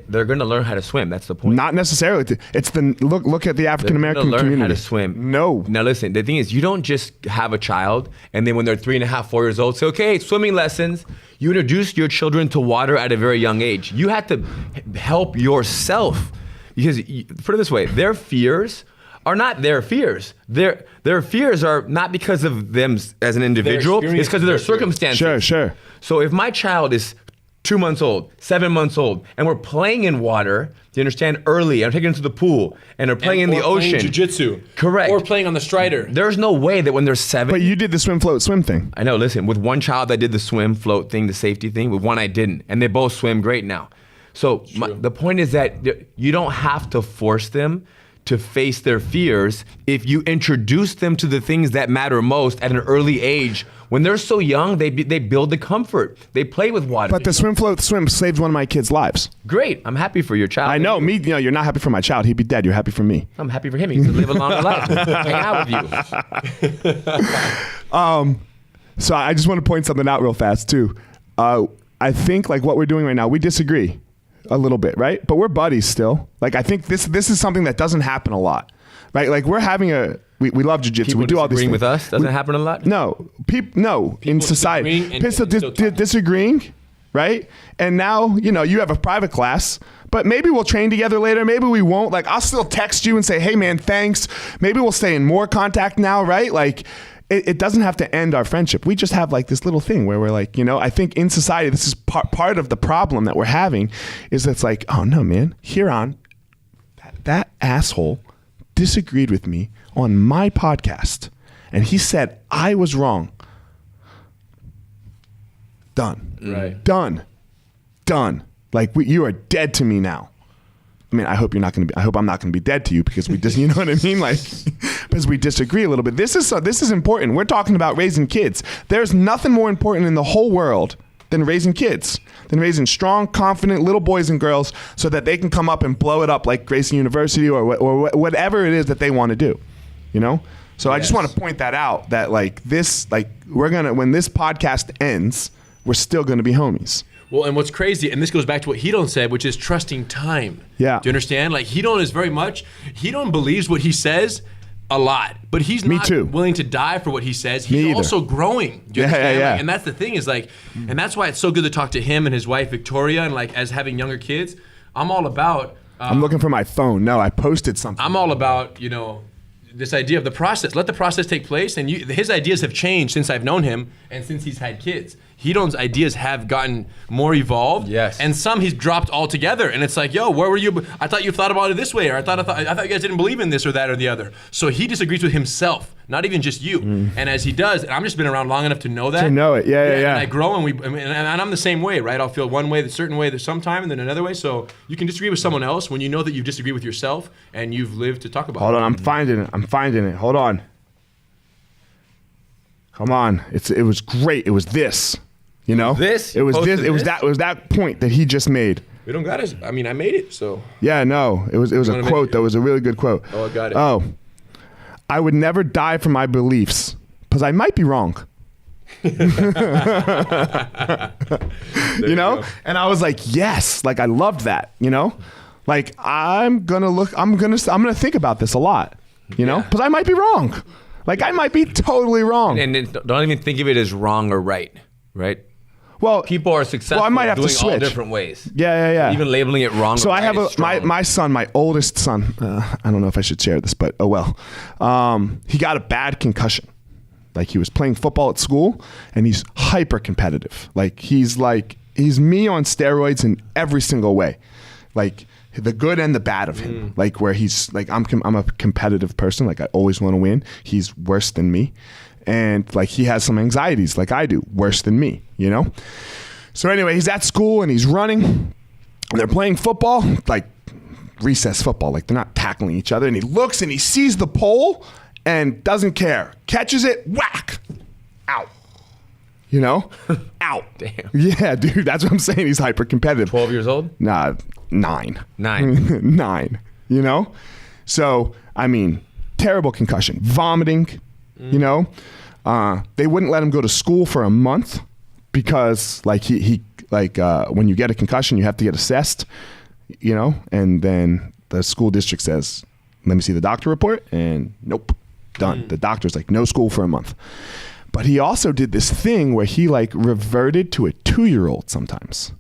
They're going to learn how to swim. That's the point. Not necessarily. It's the look at the African American community. Learn how to swim. No. Now listen. The thing is, you don't just have a child and then when they're 3.5, 4 years old, say, okay, swimming lessons. You introduce your children to water at a very young age. You have to help yourself because put it this way: their fears are not their fears. Their fears are not because of them as an individual. It's because of their circumstances. Sure. So if my child is 2 months old, 7 months old, and we're playing in water, do you understand, early, I'm taking them to the pool, and they're playing in the ocean. Playing jiu-jitsu. Correct. Or playing on the Strider. There's no way that when they're 7. But you did the swim, float, swim thing. I know, listen, with one child I did the swim, float thing, the safety thing, with one I didn't, and they both swim great now. So the point is that you don't have to force them to face their fears if you introduce them to the things that matter most at an early age. When they're so young, they build the comfort. They play with water. But the swim, float, swim saved one of my kids' lives. Great. I'm happy for your child. I know. You're not happy for my child. He'd be dead. You're happy for me. I'm happy for him. He can live a longer life. Hang out with you. So I just want to point something out real fast, too. I think, like, what we're doing right now, we disagree a little bit, right? But we're buddies still. Like, I think this is something that doesn't happen a lot, right? Like, we're having we love jiu-jitsu. We do all these things. Disagreeing with us doesn't happen a lot? No. In society. disagreeing and still talk. Disagreeing right? And now, you know, you have a private class, but maybe we'll train together later. Maybe we won't. Like, I'll still text you and say, hey man, thanks. Maybe we'll stay in more contact now, right? Like, it doesn't have to end our friendship. We just have like this little thing where we're like, you know, I think in society, this is part of the problem that we're having is it's like, oh no, man, Huron, that asshole disagreed with me on my podcast. And he said I was wrong. Done. Right. Done. Like you are dead to me now. I mean, I hope I'm not going to be dead to you because we just, you know what I mean? Like, because we disagree a little bit. This is important. We're talking about raising kids. There's nothing more important in the whole world than raising kids, than raising strong, confident little boys and girls so that they can come up and blow it up like Gracie University or whatever it is that they want to do, you know? So I just want to point that out that like this, like when this podcast ends, we're still going to be homies. Well, and what's crazy, and this goes back to what Hedon said, which is trusting time. Yeah. Do you understand? Like, Hedon is very much, Hedon believes what he says a lot, but he's not willing to die for what he says. He's also growing. Do you understand? Yeah. Like, and that's the thing is like, and that's why it's so good to talk to him and his wife, Victoria, and like, as having younger kids, I'm all about. I'm looking for my phone. No, I posted something. I'm all about, you know, this idea of the process. Let the process take place. And his ideas have changed since I've known him and since he's had kids. Hedon's ideas have gotten more evolved. Yes. And some he's dropped altogether. And it's like, yo, where were you? I thought you thought about it this way, or I thought you guys didn't believe in this or that or the other. So he disagrees with himself, not even just you. And as he does, and I've just been around long enough to know that. To know it, yeah. And I grow, and I'm the same way, right? I'll feel one way, a certain way, there's sometime, and then another way. So you can disagree with someone else when you know that you disagree with yourself and you've lived to talk about it. Hold on, I'm finding it. Hold on. Come on. It was great. It was this. You know? This? It was this. It was that point that he just made. We don't got it. I mean, I made it, so. Yeah, no. It was a quote that was a really good quote. Oh, I got it. Oh. I would never die for my beliefs because I might be wrong. You know? And I was like, yes. Like I loved that, you know? Like I'm going to think about this a lot, you know? Because I might be wrong. Like I might be totally wrong. And don't even think of it as wrong or right? Well, people are successful I might have doing to switch. all different ways. Yeah. Even labeling it wrong. So or I have right my son, my oldest son. I don't know if I should share this, but oh well. He got a bad concussion. Like he was playing football at school, and he's hyper competitive. Like he's me on steroids in every single way, like the good and the bad of him. Like where he's like I'm a competitive person. Like I always want to win. He's worse than me. And like he has some anxieties like I do, worse than me, you know? So anyway, he's at school and he's running. And they're playing football, like recess football, like they're not tackling each other. And he looks and he sees the pole and doesn't care. Catches it, whack, out. You know? Out. Damn. Yeah, dude, that's what I'm saying. He's hyper competitive. 12 years old? Nah, 9. 9. 9, you know? So, I mean, terrible concussion. Vomiting. You know, they wouldn't let him go to school for a month because like when you get a concussion, you have to get assessed, you know, and then the school district says, let me see the doctor report, and nope, done. The doctor's like, no school for a month. But he also did this thing where he like reverted to a 2-year-old sometimes.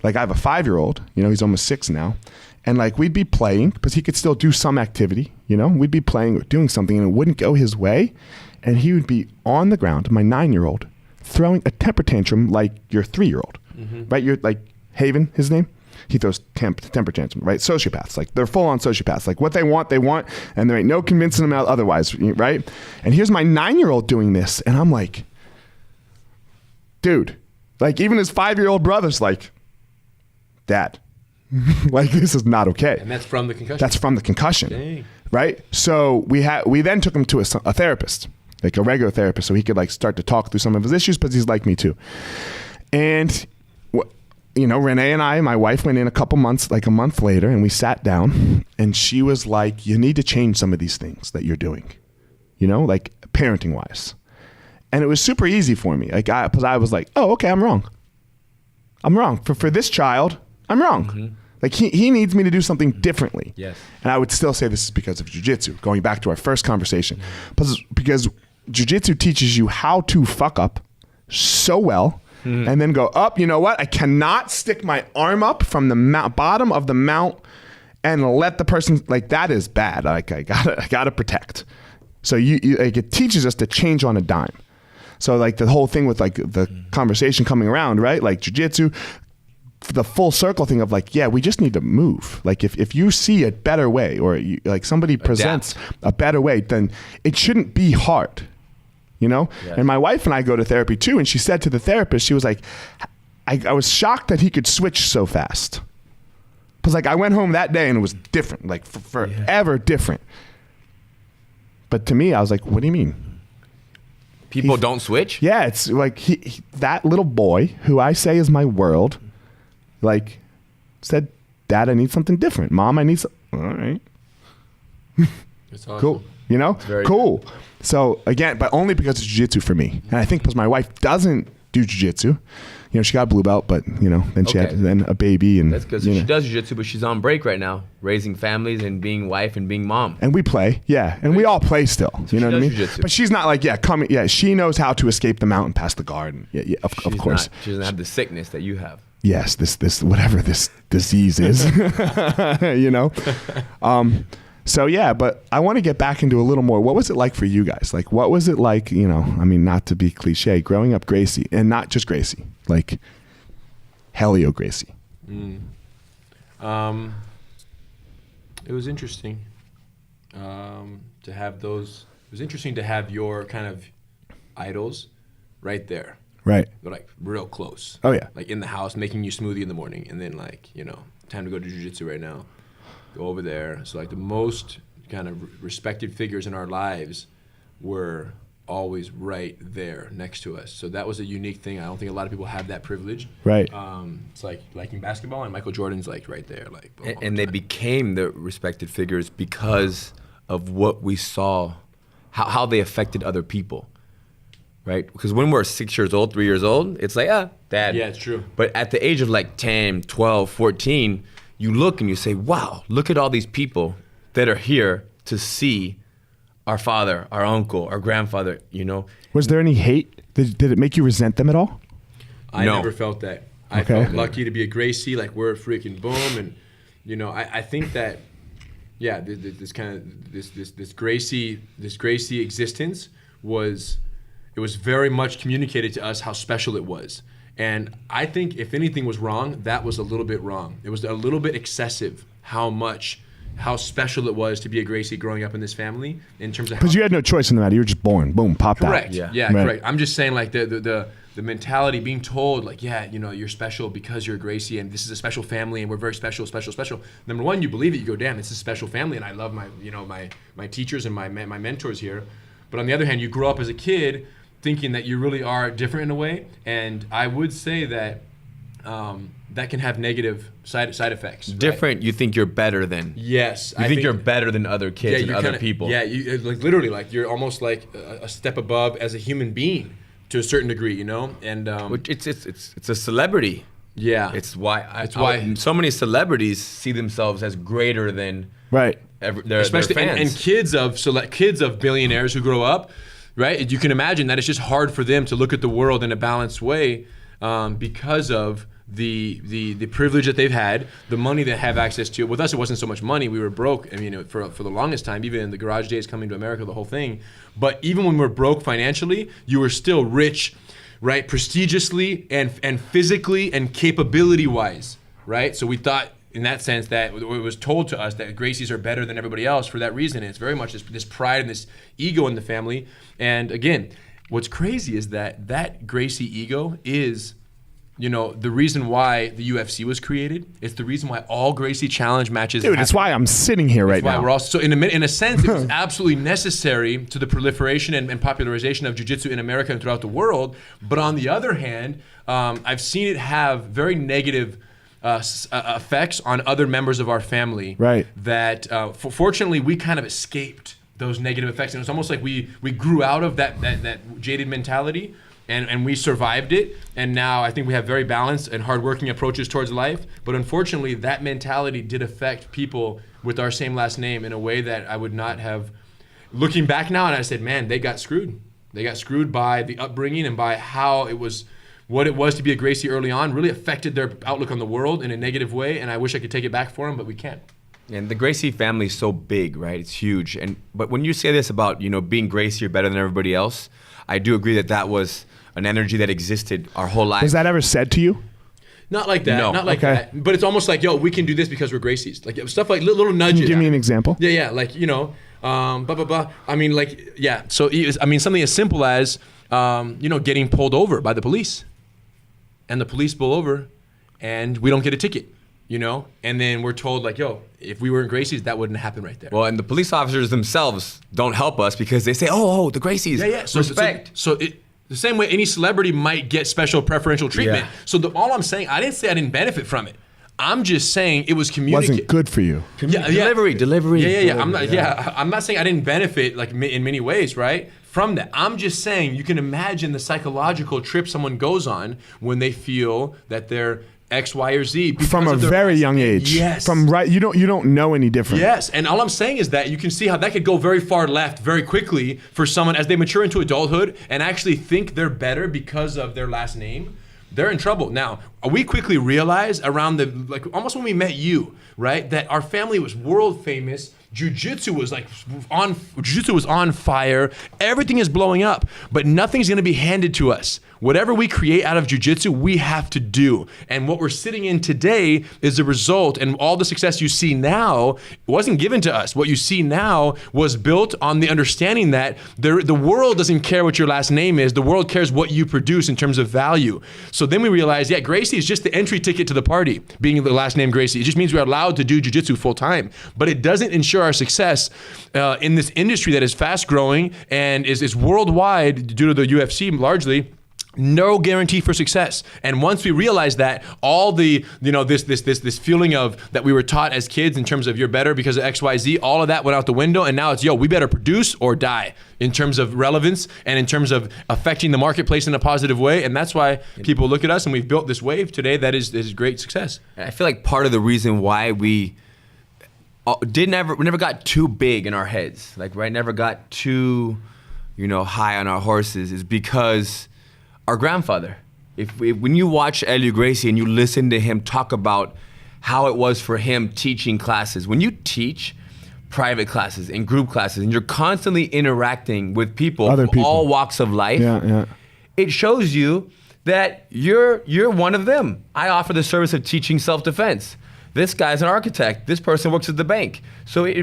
Like I have a 5-year-old, you know, he's almost 6 now. And like we'd be playing because he could still do some activity, you know, we'd be playing or doing something and it wouldn't go his way. And he would be on the ground, my 9-year-old, throwing a temper tantrum like your 3-year-old, right? You're like Haven, his name. He throws temper tantrum, right? Sociopaths, like they're full on sociopaths. Like what they want, and there ain't no convincing them out otherwise, right? And here's my 9-year-old doing this. And I'm like, dude, like even his 5-year-old brother's like, Dad, like this is not okay. And that's from the concussion? That's from the concussion. Dang. Right? So we then took him to a therapist, like a regular therapist, so he could like start to talk through some of his issues, because he's like me too. And you know, Renee and I, my wife, went in a month later, and we sat down, and she was like, you need to change some of these things that you're doing, you know, like parenting wise. And it was super easy for me. Like because I was like, oh, okay, I'm wrong. For this child, I'm wrong. Mm-hmm. Like he needs me to do something differently. Yes. And I would still say this is because of jiu-jitsu, going back to our first conversation. Because jiu-jitsu teaches you how to fuck up so well and then go up. You know what? I cannot stick my arm up from the bottom of the mount and let the person, like, that is bad. Like, I gotta protect. So like, it teaches us to change on a dime. So like the whole thing with like the conversation coming around, right? Like jiu-jitsu, the full circle thing of like, yeah, we just need to move. Like if you see a better way, or like somebody presents a better way, then it shouldn't be hard, you know? Yes. And my wife and I go to therapy too. And she said to the therapist, she was like, I was shocked that he could switch so fast. Because like I went home that day and it was different, like forever different. But to me, I was like, what do you mean? People don't switch? Yeah, it's like he, that little boy who I say is my world, like, said, Dad, I need something different. Mom, I need some. All right. It's awesome. Cool. You know? Cool. Good. So, again, but only because it's jiu-jitsu for me. And I think because my wife doesn't do jiu-jitsu. You know, she got a blue belt, but, you know, then she had then a baby. And that's because she does jiu-jitsu, but she's on break right now, raising families and being wife and being mom. And we play, yeah. And we all play still. So you know what I mean? Jiu-jitsu. But she's not like, she knows how to escape the mountain past the guard. And yeah, of course. She doesn't have the sickness that you have. Yes, this whatever this disease is, you know? So yeah, but I want to get back into a little more. What was it like for you guys? Like, what was it like, you know, I mean, not to be cliche, growing up Gracie, and not just Gracie, like Helio Gracie. It was interesting to have those. It was interesting to have your kind of idols right there. Right. They're like real close. Oh yeah. Like in the house, making you smoothie in the morning, and then like, you know, time to go to jiu-jitsu right now. Go over there. So like the most kind of respected figures in our lives were always right there next to us. So that was a unique thing. I don't think a lot of people have that privilege. Right. It's like liking basketball, and Michael Jordan's like right there. Like. And they became the respected figures because of what we saw, how they affected other people. Right? Because when we're 6 years old, 3 years old, it's like, Dad. Yeah, it's true. But at the age of like 10, 12, 14, you look and you say, wow, look at all these people that are here to see our father, our uncle, our grandfather, you know. Was there any hate? Did it make you resent them at all? I never felt that. I felt lucky to be a Gracie, like we're a freaking boom. And, you know, I think that, yeah, this kind of, this Gracie existence was, it was very much communicated to us how special it was. And I think if anything was wrong, that was a little bit wrong. It was a little bit excessive how special it was to be a Gracie growing up in this family in terms of because you had no choice in the matter. You were just born, boom, popped correct. out. Yeah, right. Correct. I'm just saying like the mentality being told like, yeah, you know, you're special because you're a Gracie and this is a special family and we're very special. Number one, you believe it, you go, damn, it's a special family and I love my teachers and my mentors here. But on the other hand, you grow up as a kid thinking that you really are different in a way, and I would say that that can have negative side effects. Different, right? You think you're better than. Yes. You think you're better than other kids and other people. Yeah, you, like literally, like you're almost like a step above as a human being to a certain degree, you know? And it's a celebrity. Yeah. It's why so many celebrities see themselves as greater than their fans. And kids of billionaires who grow up, right? You can imagine that it's just hard for them to look at the world in a balanced way because of the privilege that they've had, the money they have access to. With us, it wasn't so much money. We were broke. I mean, for the longest time, even in the garage days coming to America, the whole thing. But even when we're broke financially, you were still rich, right? Prestigiously and physically and capability-wise, right? So we thought, in that sense, that it was told to us that Gracies are better than everybody else for that reason. And it's very much this pride and this ego in the family. And again, what's crazy is that Gracie ego is, you know, the reason why the UFC was created. It's the reason why all Gracie challenge matches happen. It's why I'm sitting here right now. We're also, so in a sense, it was absolutely necessary to the proliferation and popularization of jiu-jitsu in America and throughout the world. But on the other hand, I've seen it have very negative effects on other members of our family. Right. That fortunately we kind of escaped those negative effects, and it was almost like we grew out of that jaded mentality, and we survived it. And now I think we have very balanced and hardworking approaches towards life. But unfortunately, that mentality did affect people with our same last name in a way that I would not have. Looking back now, and I said, man, they got screwed. They got screwed by the upbringing and by how it was what it was to be a Gracie early on really affected their outlook on the world in a negative way, and I wish I could take it back for them, but we can't. And the Gracie family is so big, right? It's huge. But when you say this about, being Gracie or better than everybody else, I do agree that was an energy that existed our whole life. Was that ever said to you? Not like that, No. not like that. But it's almost like, yo, we can do this because we're Gracies. Like stuff like little nudges. Can you give me an example? Yeah, like, blah, blah, blah. I mean, like, yeah. So, something as simple as, getting pulled over by the police. And the police pull over and we don't get a ticket, And then we're told like, yo, if we weren't Gracies, that wouldn't happen right there. Well, and the police officers themselves don't help us because they say, oh, the Gracies, yeah. So, respect. The same way any celebrity might get special preferential treatment. Yeah. So all I'm saying, I didn't say I didn't benefit from it. I'm just saying it was communicated. Wasn't good for you. Delivery. Yeah. I'm not saying I didn't benefit like in many ways, right? From that, I'm just saying you can imagine the psychological trip someone goes on when they feel that they're X, Y, or Z from a very young age. Yes. You don't know any different. Yes, and all I'm saying is that you can see how that could go very far left very quickly for someone as they mature into adulthood and actually think they're better because of their last name. They're in trouble. Now, we quickly realized around almost when we met you, right, that our family was world famous. Jiu-Jitsu was on fire. Everything is blowing up, but nothing's going to be handed to us. Whatever we create out of Jiu-Jitsu, we have to do. And what we're sitting in today is the result, and all the success you see now wasn't given to us. What you see now was built on the understanding that the world doesn't care what your last name is. The world cares what you produce in terms of value. So then we realized, Gracie is just the entry ticket to the party, being the last name Gracie. It just means we're allowed to do Jiu-Jitsu full time, but it doesn't ensure our success in this industry that is fast growing and is worldwide due to the UFC largely. No guarantee for success. And once we realized that, all the this feeling of that we were taught as kids in terms of you're better because of XYZ, all of that went out the window, and now it's we better produce or die in terms of relevance and in terms of affecting the marketplace in a positive way. And that's why people look at us, and we've built this wave today that is great success. I feel like part of the reason why we never got too big in our heads, never got too high on our horses, is because our grandfather. When you watch Helio Gracie and you listen to him talk about how it was for him teaching classes, when you teach private classes and group classes and you're constantly interacting with people from all walks of life, it shows you that you're one of them. I offer the service of teaching self-defense. This guy's an architect. This person works at the bank. So it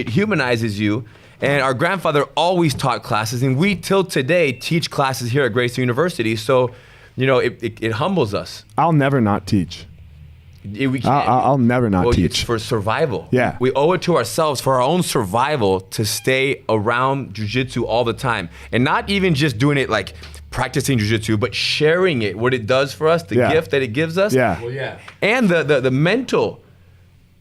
humanizes you. And our grandfather always taught classes, and we till today teach classes here at Gracie University. So, it humbles us. I'll never not teach. I'll never not teach. It's for survival. Yeah. We owe it to ourselves for our own survival to stay around jiu-jitsu all the time. And not even just doing it like practicing jiu-jitsu, but sharing it, what it does for us, the gift that it gives us. Yeah. Well, yeah. And the mental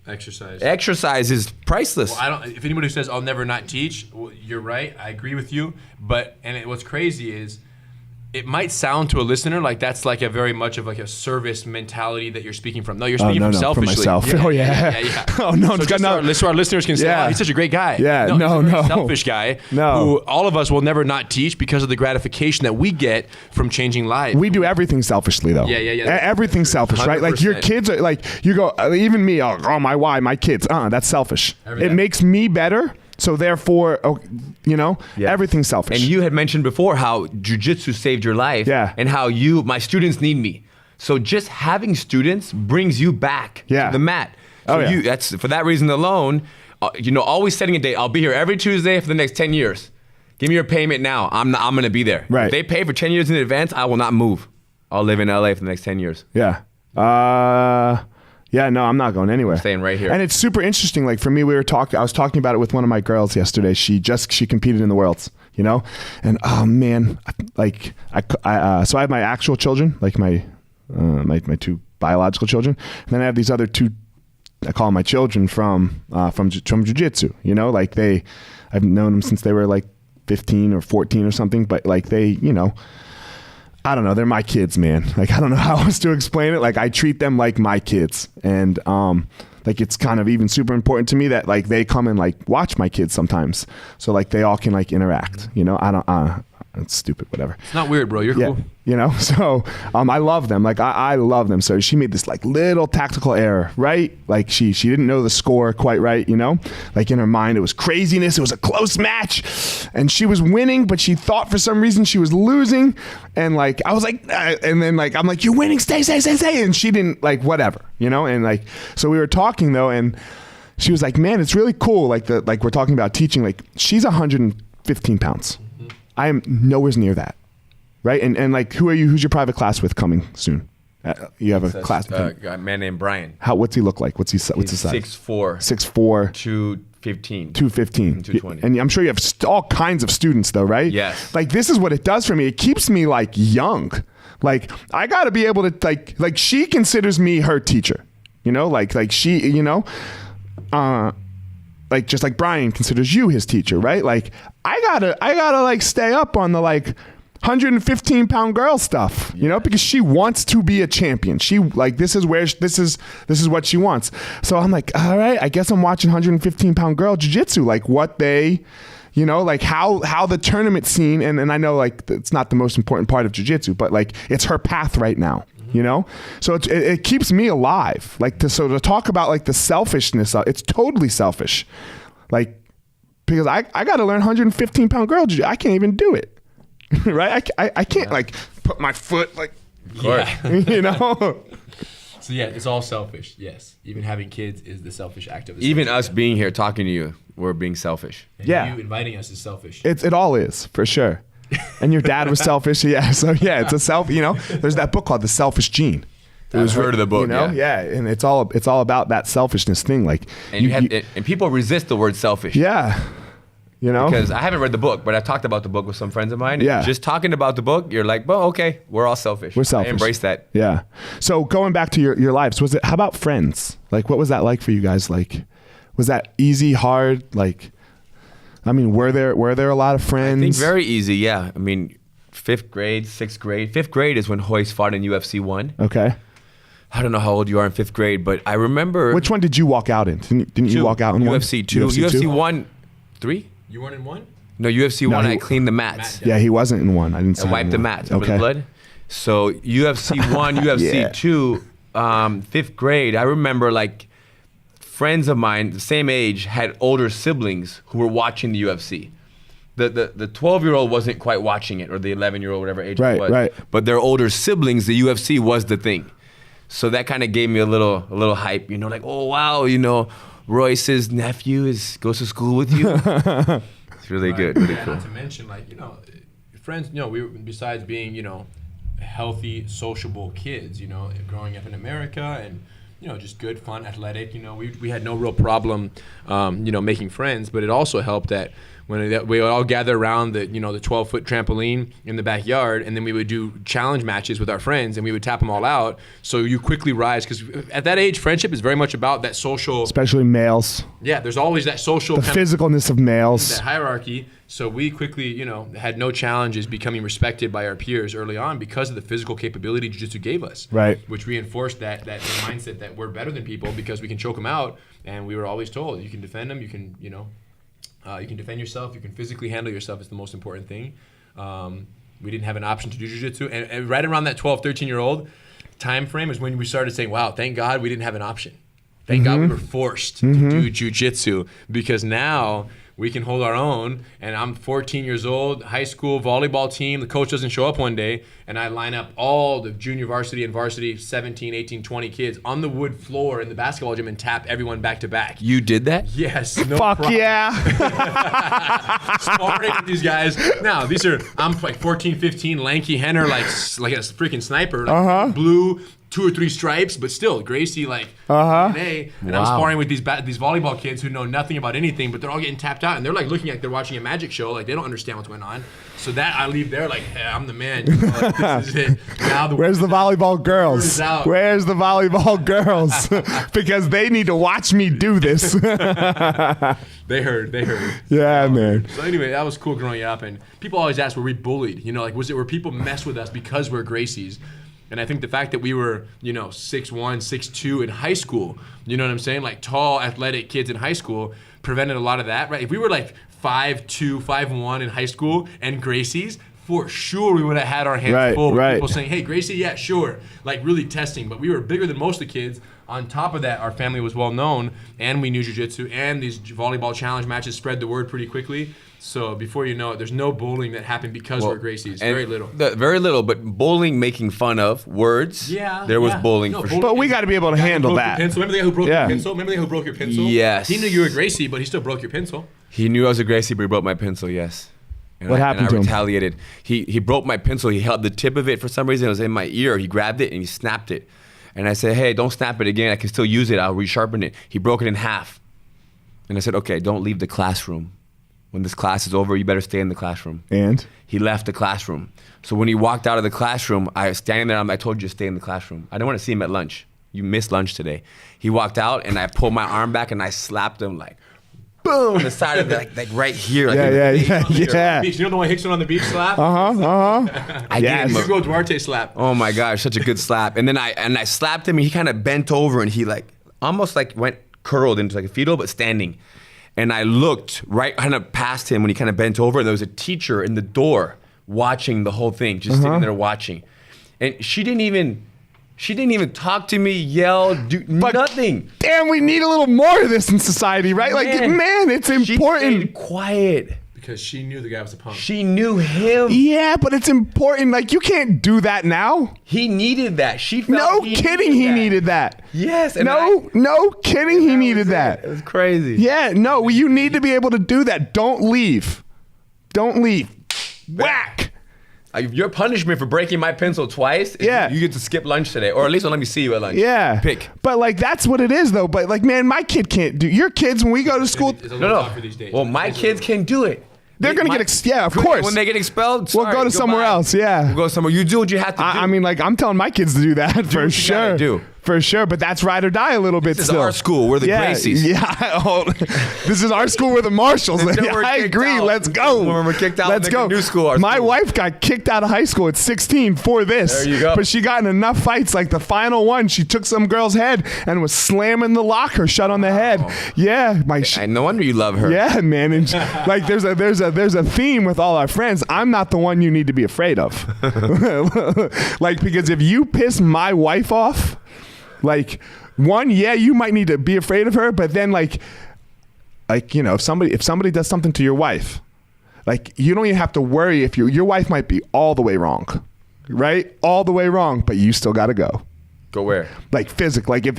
exercise is priceless. Well, if anybody who says I'll never not teach, well, you're right. I agree with you. What's crazy is it might sound to a listener like that's like a very much of like a service mentality that you're speaking from. No, you're speaking from selfishly. For myself. Yeah. Oh no, so our listeners can say, "Oh, he's such a great guy." Yeah, he's a very no. selfish guy. No, who all of us will never not teach because of the gratification that we get from changing lives. We do everything selfishly, though. Yeah. Everything's selfish, 100%. Right? Like your kids are like you go. Even me. Oh my kids. That's selfish. It makes me better. So therefore, everything's selfish. And you had mentioned before how jiu-jitsu saved your life. Yeah. And how my students need me. So just having students brings you back to the mat. So that's for that reason alone, always setting a date. I'll be here every Tuesday for the next 10 years. Give me your payment now. I'm going to be there. Right. If they pay for 10 years in advance, I will not move. I'll live in LA for the next 10 years. Yeah. Yeah, no, I'm not going anywhere. I'm staying right here. And it's super interesting. Like for me, I was talking about it with one of my girls yesterday. She competed in the Worlds, and oh man, so I have my actual children, like my two biological children, and then I have these other two, I call them my children from jiu-jitsu, I've known them since they were like 15 or 14 or something, but like they, I don't know. They're my kids, man. Like, I don't know how else to explain it. Like, I treat them like my kids. And, like, it's kind of even super important to me that, like, they come and, like, watch my kids sometimes. So, like, they all can, like, interact. I It's stupid, whatever. It's not weird, bro. You're cool. You know, so I love them. Like I love them. So she made this like little tactical error, right? Like she didn't know the score quite right, you know? Like in her mind it was craziness. It was a close match and she was winning, but she thought for some reason she was losing. And like I was like, and then like I'm like, you're winning, stay. And she didn't, like, whatever, you know? And like, so we were talking though, and she was like, man, it's really cool. Like we're talking about teaching, like she's 115 pounds. I am nowhere near that, right? And like, who's your private class with coming soon? You have a class. A man named Brian. What's he look like? What's his size? 6'4". 6'4". 215. 215. 220. And I'm sure you have all kinds of students though, right? Yes. Like this is what it does for me. It keeps me like young. Like I got to be able to like she considers me her teacher, you know, like she, you know, like just like Brian considers you his teacher, right? Like I gotta like stay up on the like 115 pound girl stuff, you know, because she wants to be a champion. She like, this is what she wants. So I'm like, all right, I guess I'm watching 115 pound girl jiu-jitsu, like what they, you know, like how the tournament scene, and I know like it's not the most important part of jiu-jitsu, but like it's her path right now. You know, so it keeps me alive. Like to talk about like the selfishness, it's totally selfish. Like because I got to learn 115 pound girl jiu-jitsu. I can't even do it, right? I can't like put my foot like, you know. So yeah, it's all selfish. Yes, even having kids is the selfish act of it. Even us being here talking to you, we're being selfish. And yeah, you inviting us is selfish. It all is for sure. And your dad was selfish, yeah. So yeah, it's a self. You know, there's that book called The Selfish Gene. I've heard of the book, you know, yeah, and it's all about that selfishness thing, like. And and people resist the word selfish. Yeah, you know, because I haven't read the book, but I talked about the book with some friends of mine. Yeah, just talking about the book, you're like, well, okay, we're all selfish. We're selfish. I embrace that. Yeah. So going back to your lives, how about friends? Like, what was that like for you guys? Like, was that easy, hard? Like, I mean, were there a lot of friends? I think very easy, yeah. I mean, 5th grade, 6th grade. 5th grade is when Royce fought in UFC 1. Okay. I don't know how old you are in 5th grade, but I remember. Which one did you walk out in? Didn't you walk out in UFC 2. UFC 1, 3? You weren't in 1? No, UFC 1, I cleaned the mats. Yeah, he wasn't in 1. I didn't see I wiped the mats over the blood. So UFC 1, UFC 2, 5th grade, I remember like friends of mine, the same age, had older siblings who were watching the UFC. The 12-year-old wasn't quite watching it, or the 11-year-old, whatever age it was. Right. But their older siblings, the UFC was the thing. So that kind of gave me a little hype, you know, like, oh wow, you know, Royce's nephew goes to school with you. It's really good, really cool. Not to mention, like, you know, friends, you know, we were, besides being, you know, healthy, sociable kids, you know, growing up in America and, you know, just good, fun, athletic, you know, we had no real problem, you know, making friends, but it also helped that when we would all gather around the 12-foot trampoline in the backyard, and then we would do challenge matches with our friends, and we would tap them all out. So you quickly rise, because at that age, friendship is very much about that social. Especially males. Yeah, there's always that social. The physicalness of males. That hierarchy. So we quickly, you know, had no challenges becoming respected by our peers early on because of the physical capability jiu-jitsu gave us. Right. Which reinforced that mindset that we're better than people because we can choke them out, and we were always told you can defend them, you can, you know. You can defend yourself. You can physically handle yourself is the most important thing. We didn't have an option to do jiu-jitsu. And right around that 12, 13-year-old time frame is when we started saying, wow, thank God we didn't have an option. Thank God we were forced to do jiu-jitsu, because now we can hold our own. And I'm 14 years old, high school volleyball team. The coach doesn't show up one day, and I line up all the junior varsity and varsity 17, 18, 20 kids on the wood floor in the basketball gym and tap everyone back to back. You did that? Yes. No Fuck problem. yeah. Sparring with these guys. Now, I'm like 14, 15, lanky Henner, like a freaking sniper. Like blue, 2 or 3 stripes, but still, Gracie, like, DNA. And I'm sparring with these volleyball kids who know nothing about anything, but they're all getting tapped out, and they're like looking like they're watching a magic show, like they don't understand what's going on. So that I leave there like, hey, I'm the man. You know, like, this is it. Now Where's the volleyball girls? Where's the volleyball girls? Because they need to watch me do this. They heard. Yeah, man. So anyway, that was cool growing up, and people always ask, were we bullied? You know, like, were people mess with us because we're Gracies? And I think the fact that we were, you know, 6'1", 6'2" in high school, you know what I'm saying? Like tall, athletic kids in high school prevented a lot of that, right? If we were like 5'2", 5'1" in high school and Gracies, for sure we would have had our hands full with people saying, hey, Gracie, yeah, sure. Like really testing. But we were bigger than most of the kids. On top of that, our family was well known, and we knew jiu-jitsu, and these volleyball challenge matches spread the word pretty quickly. So before you know it, there's no bullying that happened because we're Gracies. Very little. Very little, but bullying, making fun of words. Yeah. There was bullying for sure. But we got to be able to handle that. Remember the guy who broke your pencil? Remember the guy who broke your pencil? Yes. He knew you were a Gracie, but he still broke your pencil. He knew I was a Gracie, but he broke my pencil, yes. What happened to him? I retaliated. He broke my pencil. He held the tip of it for some reason. It was in my ear. He grabbed it and he snapped it. And I said, hey, don't snap it again. I can still use it. I'll resharpen it. He broke it in half. And I said, okay, don't leave the classroom. When this class is over, you better stay in the classroom. And? He left the classroom. So when he walked out of the classroom, I was standing there. I told you to stay in the classroom. I didn't want to see him at lunch. You missed lunch today. He walked out, and I pulled my arm back, and I slapped him like, boom, the side of it, like right here. Like Yeah. You know the one Hickson on the beach slap? I gave him You go Duarte slap. Oh my gosh, such a good slap. And then I slapped him, and he kind of bent over, and he like almost like went curled into like a fetal, but standing. And I looked right kind of past him when he kind of bent over, and there was a teacher in the door watching the whole thing, just sitting there watching. And she didn't even talk to me, yell, do nothing. Damn, we need a little more of this in society, right? Man, it's important. She stayed quiet. Because she knew the guy was a punk. She knew him. Yeah, but it's important. Like, you can't do that now. He needed that. She felt No kidding, he needed that. Yes. And no kidding, he needed that. It was crazy. Yeah, no, you need to be able to do that. Don't leave. Whack. Your punishment for breaking my pencil twice is you get to skip lunch today, or at least don't let me see you at lunch. Yeah. Pick. But like, that's what it is though. But like, man, my kid can't do. Your kids, when we go to school, No. Well, my kids can do it. they're gonna get of course. When they get expelled, we'll go to somewhere else. Yeah. We'll go somewhere. You do what you have to do. I mean, like, I'm telling my kids to do that for sure. For sure, but that's ride or die a little bit This still. is our school. We're the Gracies. Yeah. This is our school. We're the Marshalls. I agree. Let's go. When we're kicked out, let's go. New school. My wife got kicked out of high school at 16 for this. There you go. But she got in enough fights. Like the final one, she took some girl's head and was slamming the locker shut on the head. Yeah. No wonder you love her. Yeah, man. And like, there's a theme with all our friends. I'm not the one you need to be afraid of. Like, because if you piss my wife off, like, one, you might need to be afraid of her, but then like you know, if somebody does something to your wife, like, you don't even have to worry if your wife might be all the way wrong, right? All the way wrong, but you still got to go. Go where? Like physical. Like if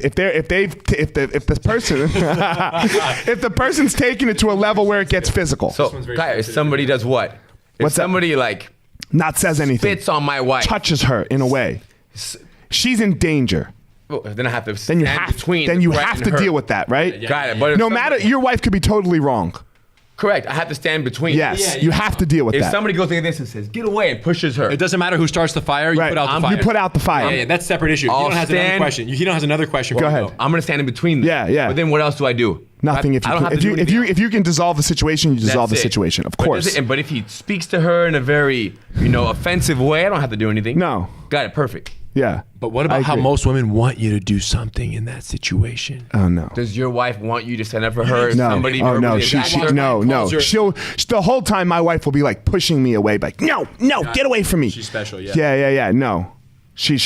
the person's taking it to a level where it gets physical. So, if somebody does what? If somebody like not says anything, spits on my wife, touches her in a way, she's in danger. Well, then I have to Then you have to deal with that, right? Got it. But no matter, your wife could be totally wrong. Correct. I have to stand between. Yes, you have to deal with that. If somebody goes like this and says, "Get away," and pushes her, it doesn't matter who starts the fire. You put out the fire. You put out the fire. Yeah, that's a separate issue. He don't has another question. He don't has another question. Go ahead. I'm gonna stand in between them. Yeah. But then what else do I do? Nothing. If you can dissolve the situation, you dissolve the situation. Of course. But if he speaks to her in a very offensive way, I don't have to do anything. No. Got it. Perfect. Yeah. But what about how most women want you to do something in that situation? Oh no. Does your wife want you to stand up for her? No. Somebody no. No. She'll the whole time my wife will be like pushing me away, like, no, get away from me. She's special. Yeah. Yeah. No.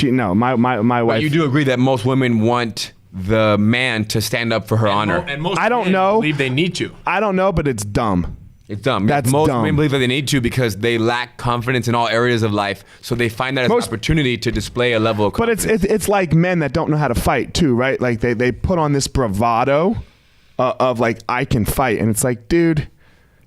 No. My wife. But you do agree that most women want the man to stand up for her honor. And most I don't men know. believe they need to. I don't know, but it's dumb. It's dumb. That's most dumb. women believe that they need to because they lack confidence in all areas of life. So they find that as an opportunity to display a level of confidence. But it's like men that don't know how to fight too, right? Like they put on this bravado of like, I can fight, and it's like, dude,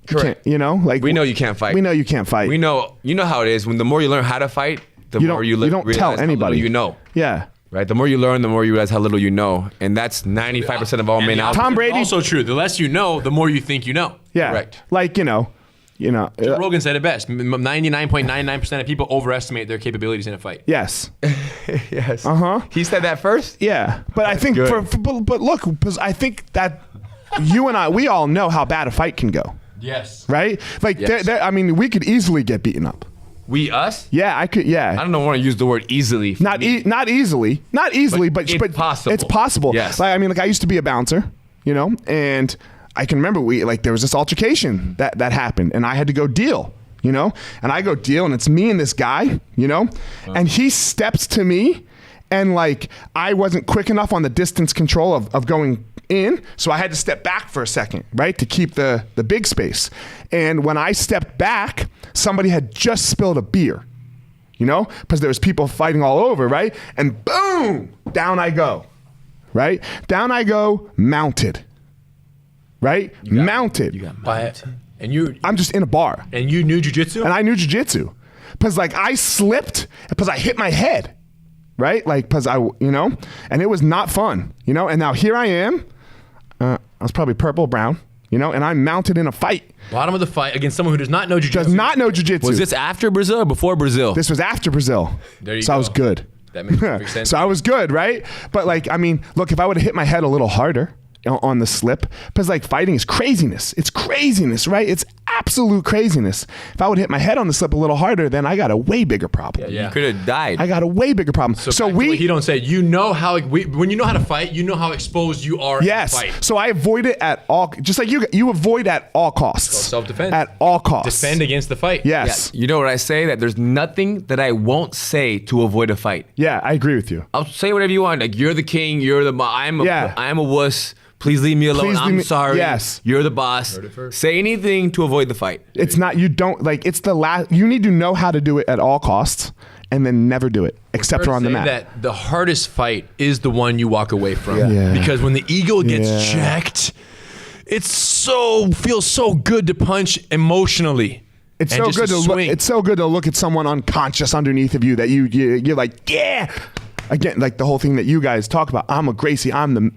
correct. Like, we know you can't fight. We know you can't fight. We know. You know how it is. When the more you learn how to fight, the more you don't tell anybody. You know. Yeah. Right. The more you learn, the more you realize how little you know, and that's 95% of all men out there. Tom Brady. Also true. The less you know, the more you think you know. Yeah. Correct. Like Joe Rogan said it best. 99.99% of people overestimate their capabilities in a fight. Yes. Yes. He said that first. Yeah. But I think but look, because I think that you and we all know how bad a fight can go. Yes. Right. Like I mean, we could easily get beaten up. Us? Yeah, I could. Yeah. I don't want to use the word easily. Not easily, but it's possible. It's possible. Yes. Like, I mean, like, I used to be a bouncer, and I can remember there was this altercation that happened, and I had to go deal. you know? And I go deal, and it's me and this guy, you know? And he steps to me, and like I wasn't quick enough on the distance control of going in, so I had to step back for a second, right, to keep the big space. And when I stepped back, somebody had just spilled a beer, you know, because there was people fighting all over, right? And boom, down I go, right? Down I go, mounted, right? Mounted. You got mounted. And I'm just in a bar. And you knew jiu-jitsu? And I knew jiu-jitsu. Because like I slipped, because I hit my head, right? Like, because you know, and it was not fun, you know? And now here I am. I was probably purple, brown, you know, and I'm mounted in a fight. Bottom of the fight against someone who does not know jiu-jitsu. Does not know jiu-jitsu. Was this after Brazil or before Brazil? This was after Brazil. There you so go. I was good. That makes perfect sense. So I was good, right? But like, I mean, look, if I would have hit my head a little harder on the slip, because like fighting is craziness. It's craziness, right? It's absolute craziness. If I would hit my head on the slip a little harder, then I got a way bigger problem. Yeah. You could have died. I got a way bigger problem. So he don't say, you know how, when you know how to fight, you know how exposed you are yes. in the fight. So I avoid it at all, just like you avoid at all costs. Self-defense. At all costs. Defend against the fight. Yes. You know what I say? That there's nothing that I won't say to avoid a fight. Yeah, I agree with you. I'll say whatever you want. Like, you're the king. You're the. I'm a wuss. Please leave me alone. Please leave I'm me- sorry. Yes. You're the boss. Say anything to avoid the fight. It's not, you don't, like, it's the last, you need to know how to do it at all costs and then never do it except for on the mat. That the hardest fight is the one you walk away from. Yeah. Because when the ego gets checked, feels so good to punch emotionally. It's and so just good to look, swing. it's so good to look at someone unconscious underneath of you that you're like, yeah. Again, like the whole thing that you guys talk about. I'm a Gracie. I'm the.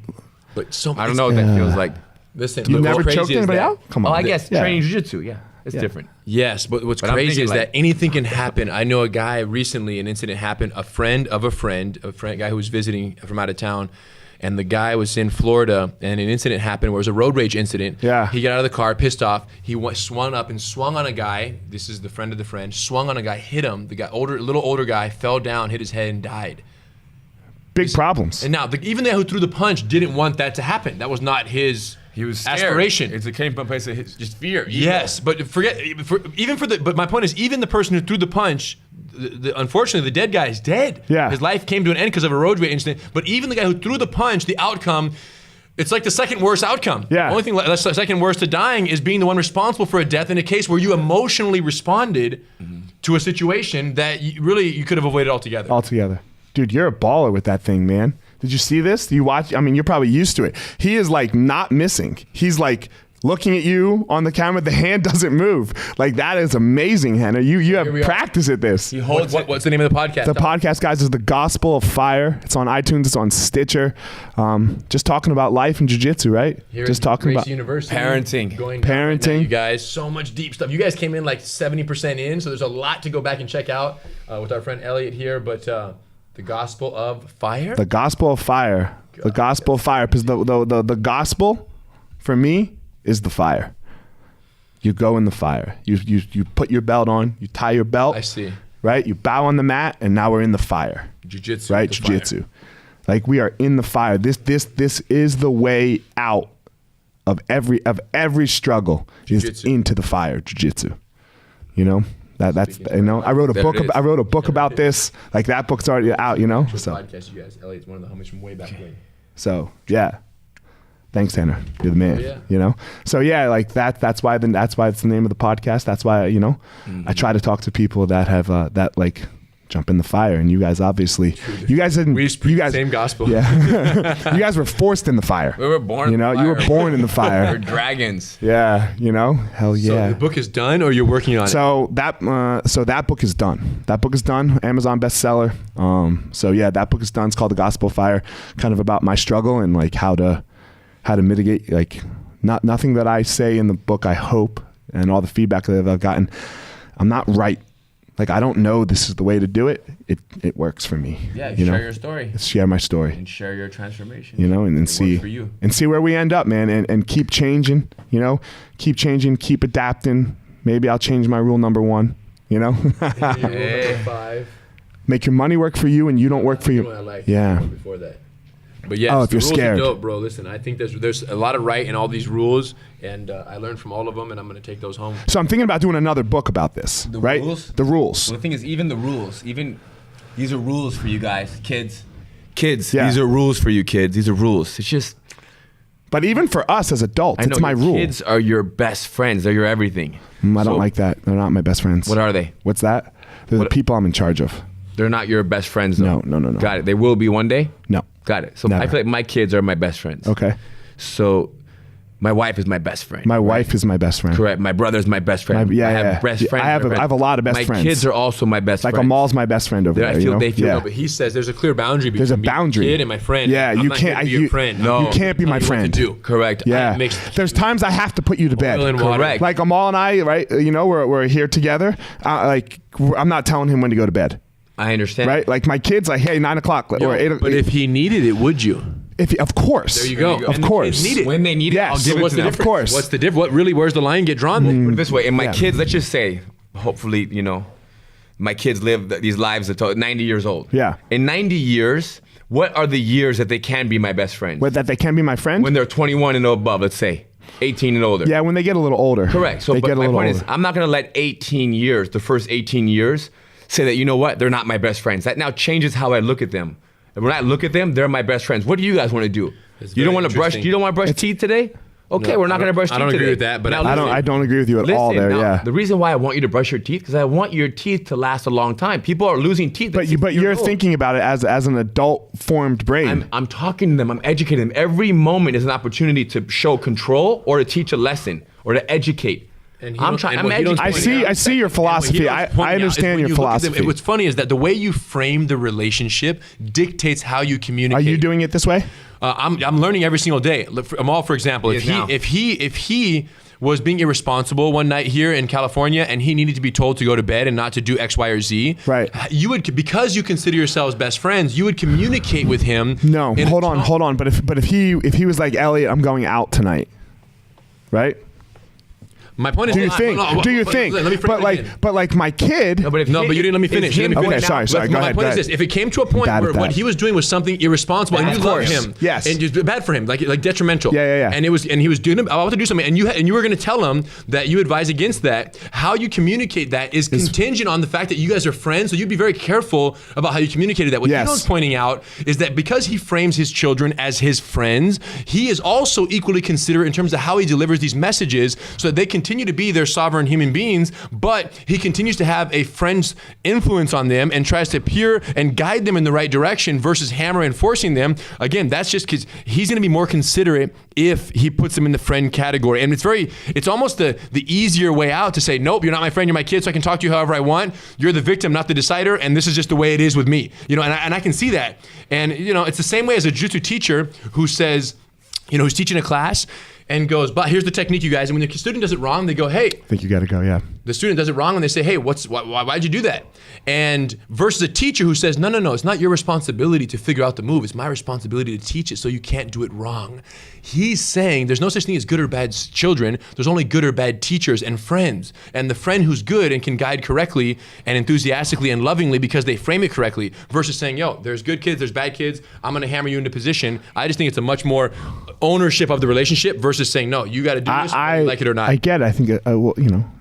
But so I don't know what that feels like. Listen, You but never what's crazy choked is anybody that- out? Come on. Oh, I guess Yeah. training jiu-jitsu. Yeah, it's different. Yes, but what's But I'm crazy thinking, is like- that anything can happen. I know a guy recently, an incident happened. A friend of a friend, guy who was visiting from out of town, and the guy was in Florida, and an incident happened where it was a road rage incident. Yeah. He got out of the car, pissed off. He swung up and swung on a guy. This is the friend of the friend. Swung on a guy, hit him. The guy, little older guy, fell down, hit his head, and died. Big problems. And now, even the guy who threw the punch didn't want that to happen. That was not his. He was scared. aspiration. It came from a place of just fear. Yes, but but my point is, even the person who threw the punch, unfortunately, the dead guy is dead. Yeah. His life came to an end because of a road rage incident. But even the guy who threw the punch, the outcome, it's like the second worst outcome. Yeah. Only thing that's the second worst to dying is being the one responsible for a death in a case where you emotionally responded to a situation that you could have avoided altogether. Altogether. Dude, you're a baller with that thing, man. Did you see this? Do you watch? I mean, you're probably used to it. He is like not missing. He's like looking at you on the camera. The hand doesn't move. Like, that is amazing, Hannah. You have practice at this. He holds what's the name of the podcast? The podcast, guys, is The Gospel of Fire. It's on iTunes. It's on Stitcher. Just talking about life and jiu-jitsu, right? Here Just at talking Gracie about University, Parenting. going down right now, Parenting. you guys, so much deep stuff. You guys came in like 70% in, so there's a lot to go back and check out with our friend Eliot here. But the Gospel of Fire. The Gospel of Fire. The Gospel of Fire. Because the gospel, for me, is the fire. You go in the fire. You put your belt on. You tie your belt. I see. Right? You bow on the mat, and now we're in the fire. Jiu-jitsu. Right? Jiu-jitsu. Like, we are in the fire. This is the way out of every struggle. Is into the fire. Jiu-jitsu. You know? That's you know, I wrote a book about this. Like, that book's already out, you know? So Podcast, you guys. Eliot's one of the homies from way back when. So yeah, thanks, Tanner. You're the man. yeah. You know. So yeah, like that's why it's the name of the podcast. That's why I try to talk to people that have that like jump in the fire. And you guys obviously, you guys didn't. We You guys, same gospel. yeah. You guys were forced in the fire. We were born. You know, in the you were fire. born in the We're fire. dragons. Yeah. You know. Hell So yeah. the book is done, or you're working on it? So that book is done. That book is done. Amazon bestseller. So yeah, that book is done. It's called The Gospel of Fire. Kind of about my struggle and like how to mitigate. Like, nothing that I say in the book, I hope, and all the feedback that I've gotten, I'm not right. Like, I don't know this is the way to do it. It works for me. Yeah, you share know? your story. Share my story. And share your transformation. You know, and see for you. and see where we end up, man, and keep changing. You know, keep changing, keep adapting. Maybe I'll change my rule number 1. You know, Number 5. make your money work for you, and you don't work for you. I like Yeah. before that. But yeah, if you're scared, are dope, bro. Listen, I think there's a lot of right in all these rules, and I learned from all of them, and I'm gonna take those home. So I'm thinking about doing another book about this. The right? rules? The rules. Well, the thing is, even the rules, these are rules for you guys, kids. Yeah. These are rules for you kids. These are rules. It's just. But even for us as adults, it's my rule. Kids are your best friends. They're your everything. I don't like that. They're not my best friends. What are they? What's that? They're the people I'm in charge of. They're not your best friends, though. No. Got it. They will be one day? No. Got it. So Never. I feel like my kids are my best friends. Okay. So my wife is my best friend. My wife is my best friend. Correct. My brother's my best friend. I have best friends. I have a lot of best friends. My kids are also my best friends. Like Amal's my best friend over there. They feel. No, but he says there's a clear boundary between There's a boundary. my kid and my friend. Yeah, I'm you not can't. here to be your friend. No. You can't be my friend. What to do. Correct. Yeah. There's times I have to put you to bed. Oil and water. Correct. Like Amal and I, right? We're here together. I'm not telling him when to go to bed. I understand. Right? Like my kids, like, hey, 9 o'clock or 8. But if he needed it, would you? Of course. There you go. Of And the course. kids need it. When they need it, Yes. I'll give So it what's to the them. difference? Of course. What's the difference? Where's the line get drawn then? Put it this way, and my Yeah. kids, let's just say, hopefully, my kids live these lives until 90 years old. Yeah. In 90 years, what are the years that they can be my best friends? That they can be my friend? When they're 21 and above, let's say. 18 and older. Yeah, when they get a little older. Correct. So they but get a my little point older. is, I'm not going to let 18 years, the first 18 years, say that, you know what, they're not my best friends. That now changes how I look at them. And when I look at them, they're my best friends. What do you guys want to do? You don't want to brush teeth today? Okay, No, we're not going to brush teeth I don't today. agree with that, but Now, I don't agree with you at all there, now, yeah. The reason why I want you to brush your teeth, because I want your teeth to last a long time. People are losing teeth. But you're thinking about it as an adult formed brain. I'm talking to them. I'm educating them. Every moment is an opportunity to show control or to teach a lesson or to educate. I'm trying. I'm educating. I see your philosophy. I understand your philosophy. What's funny is that the way you frame the relationship dictates how you communicate. Are you doing it this way? I'm learning every single day. Amal, for example, if he was being irresponsible one night here in California and he needed to be told to go to bed and not to do X, Y, or Z, right? You would, because you consider yourselves best friends, you would communicate with him. No, hold on. But if he was like, Eliot, I'm going out tonight, right? My point is, do you think? Let me frame it again. But like my kid. No, but you didn't let me finish. Okay, sorry. Go ahead. My point is this: if it came to a point where what he was doing was something irresponsible, and you love him, yes, and just bad for him, like detrimental, yeah, and he was doing about to do something, and you were going to tell him that you advise against that. How you communicate that is contingent on the fact that you guys are friends. So you'd be very careful about how you communicated that. What Dino's pointing out is that because he frames his children as his friends, he is also equally considerate in terms of how he delivers these messages, so that they continue to be their sovereign human beings, but he continues to have a friend's influence on them and tries to peer and guide them in the right direction versus hammer and forcing them. Again, that's just because he's going to be more considerate if he puts them in the friend category. And it's almost the easier way out to say, nope, you're not my friend, you're my kid, so I can talk to you however I want. You're the victim, not the decider, and this is just the way it is with me. And I can see that. And it's the same way as a jiu-jitsu teacher who says, who's teaching a class and goes, but here's the technique, you guys. And when the student does it wrong, they go, hey. I think you got to go, yeah. The student does it wrong and they say, hey, why'd you do that? And versus a teacher who says, no, it's not your responsibility to figure out the move. It's my responsibility to teach it so you can't do it wrong. He's saying there's no such thing as good or bad children. There's only good or bad teachers and friends. And the friend who's good and can guide correctly and enthusiastically and lovingly because they frame it correctly versus saying, yo, there's good kids, there's bad kids. I'm going to hammer you into position. I just think it's a much more ownership of the relationship versus saying, no, you got to do this whether you like it or not. I get it. I think,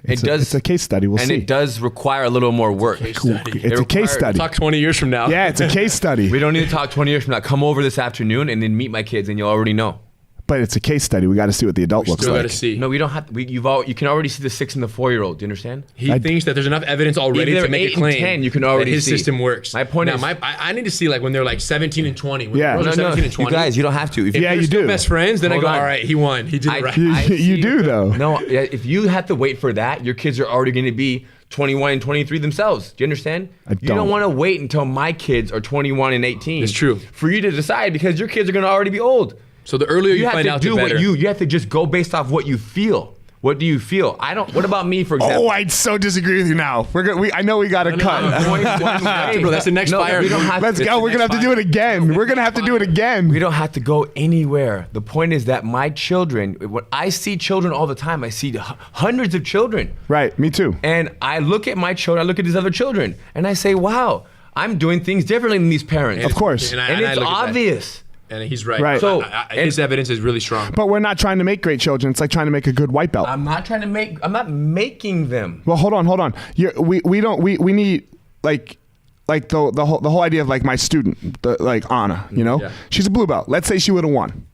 it's a case study. We'll see. And it does require a little more work. It's a case study. Talk 20 years from now. Yeah, it's a case study. We don't need to talk 20 years from now. Come over this afternoon and then meet my kids and you'll already know. But it's a case study. We got to see what the adult looks like. See. No, we don't have. You can already see the 6 and the 4-year-old. Do you understand? He thinks that there's enough evidence already to make a claim. 8 and 10, you can already that his see. system works. My point is, I need to see like when they're like 17 and 20. When Yeah. the girls are 17 and 20. You guys, you don't have to. If you still do. Best friends, then Hold I go, on. all right, he won. He did it right. You do though. No, if you have to wait for that, your kids are already going to be 21 and 23 themselves. Do you understand? You don't want to wait until my kids are 21 and 18. It's true. For you to decide because your kids are going to already be old. So the earlier you find out, the better. You have to just go based off what you feel. What do you feel? What about me, for example? Oh, I so disagree with you now. I know we got to cut. Bro, that's the next fire. Let's go. We're going to have to do it again. We're going to have to do it again. We don't have to go anywhere. The point is that my children, when I see children all the time, I see hundreds of children. Right, me too. And I look at my children, I look at these other children, and I say, wow, I'm doing things differently than these parents. Of course. And it's obvious. And he's right. Right. So his evidence is really strong. But we're not trying to make great children. It's like trying to make a good white belt. I'm not making them. Well, hold on. We need like the whole idea of like my student, like Anna, you know, she's a blue belt. Let's say she would have won,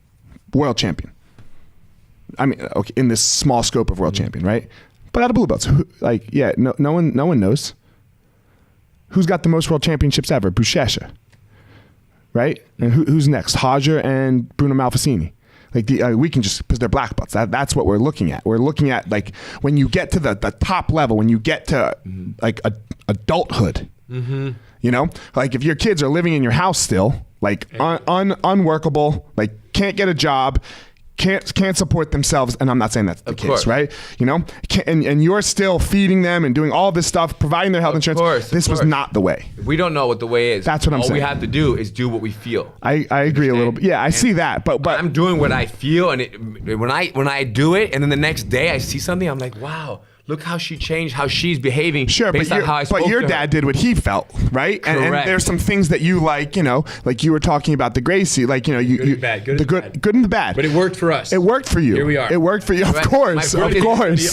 world champion. I mean, okay, in this small scope of world champion, right? But out of blue belts, no one knows. Who's got the most world championships ever? Buchecha. Right? And who's next? Hodger and Bruno Malfacini. Like we can just, because they're black belts. That's what we're looking at. We're looking at like when you get to the top level, when you get to like adulthood, you know, like if your kids are living in your house still, like unworkable, like can't get a job, can't support themselves, and I'm not saying that's the case, right? You know, and you're still feeding them and doing all this stuff, providing their health insurance. This was not the way. We don't know what the way is. That's what I'm saying. All we have to do is do what we feel. I agree a little bit. Yeah, I see that, but I'm doing what I feel, and when I do it, and then the next day I see something, I'm like, wow. Look how she changed, how she's behaving. Sure, but your dad did what he felt, right? And there's some things that you like, you know, like you were talking about the Gracie, like, you know, good and the bad. But it worked for us. It worked for you. Here we are. It worked for you, of course.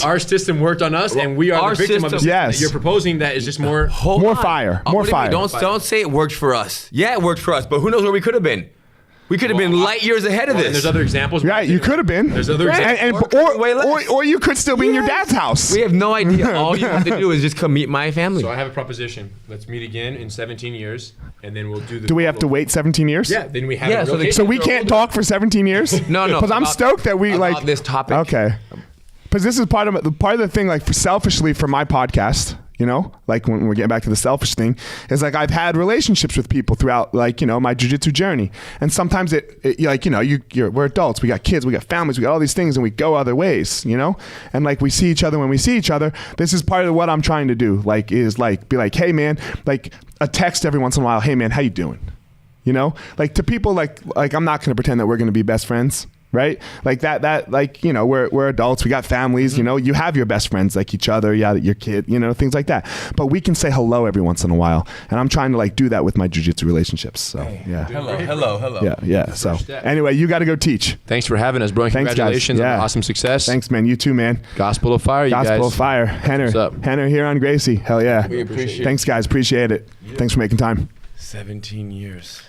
Our system worked on us, and we are the victim of the system that you're proposing that is just more fire. More fire. Don't say it worked for us. Yeah, it worked for us, but who knows where we could have been. We could have been light years ahead of this. And there's other examples. Right, you could have been. There's other examples. Or you could still be in your dad's house. We have no idea. All you have to do is just come meet my family. So I have a proposition. Let's meet again in 17 years, and then we'll do the... Do we have to wait 17 years? Yeah, then we have so we can't talk for 17 years? No. Because I'm stoked that we like... this topic. Okay. Because this is part of the thing, like selfishly for my podcast, you know, like when we're getting back to the selfish thing, is like I've had relationships with people throughout, like, you know, my jiu-jitsu journey. And sometimes it like, you know, we're adults, we got kids, we got families, we got all these things, and we go other ways, you know? And like we see each other when we see each other. This is part of what I'm trying to do, like, is like, be like, hey man, like a text every once in a while, hey man, how you doing? You know? Like to people, like I'm not going to pretend that we're going to be best friends. Right? Like that, like, you know, we're adults, we got families, you know, you have your best friends like each other, your kid, you know, things like that. But we can say hello every once in a while. And I'm trying to like do that with my jiu-jitsu relationships. So, yeah. Hello. Yeah. So anyway, you got to go teach. Thanks for having us, bro. And congratulations on awesome success. Thanks, man. You too, man. Gospel of fire, you guys. Gospel of fire. Henner here on Gracie. Hell yeah. We appreciate it. Thanks, guys. Appreciate it. Thanks for making time. 17 years.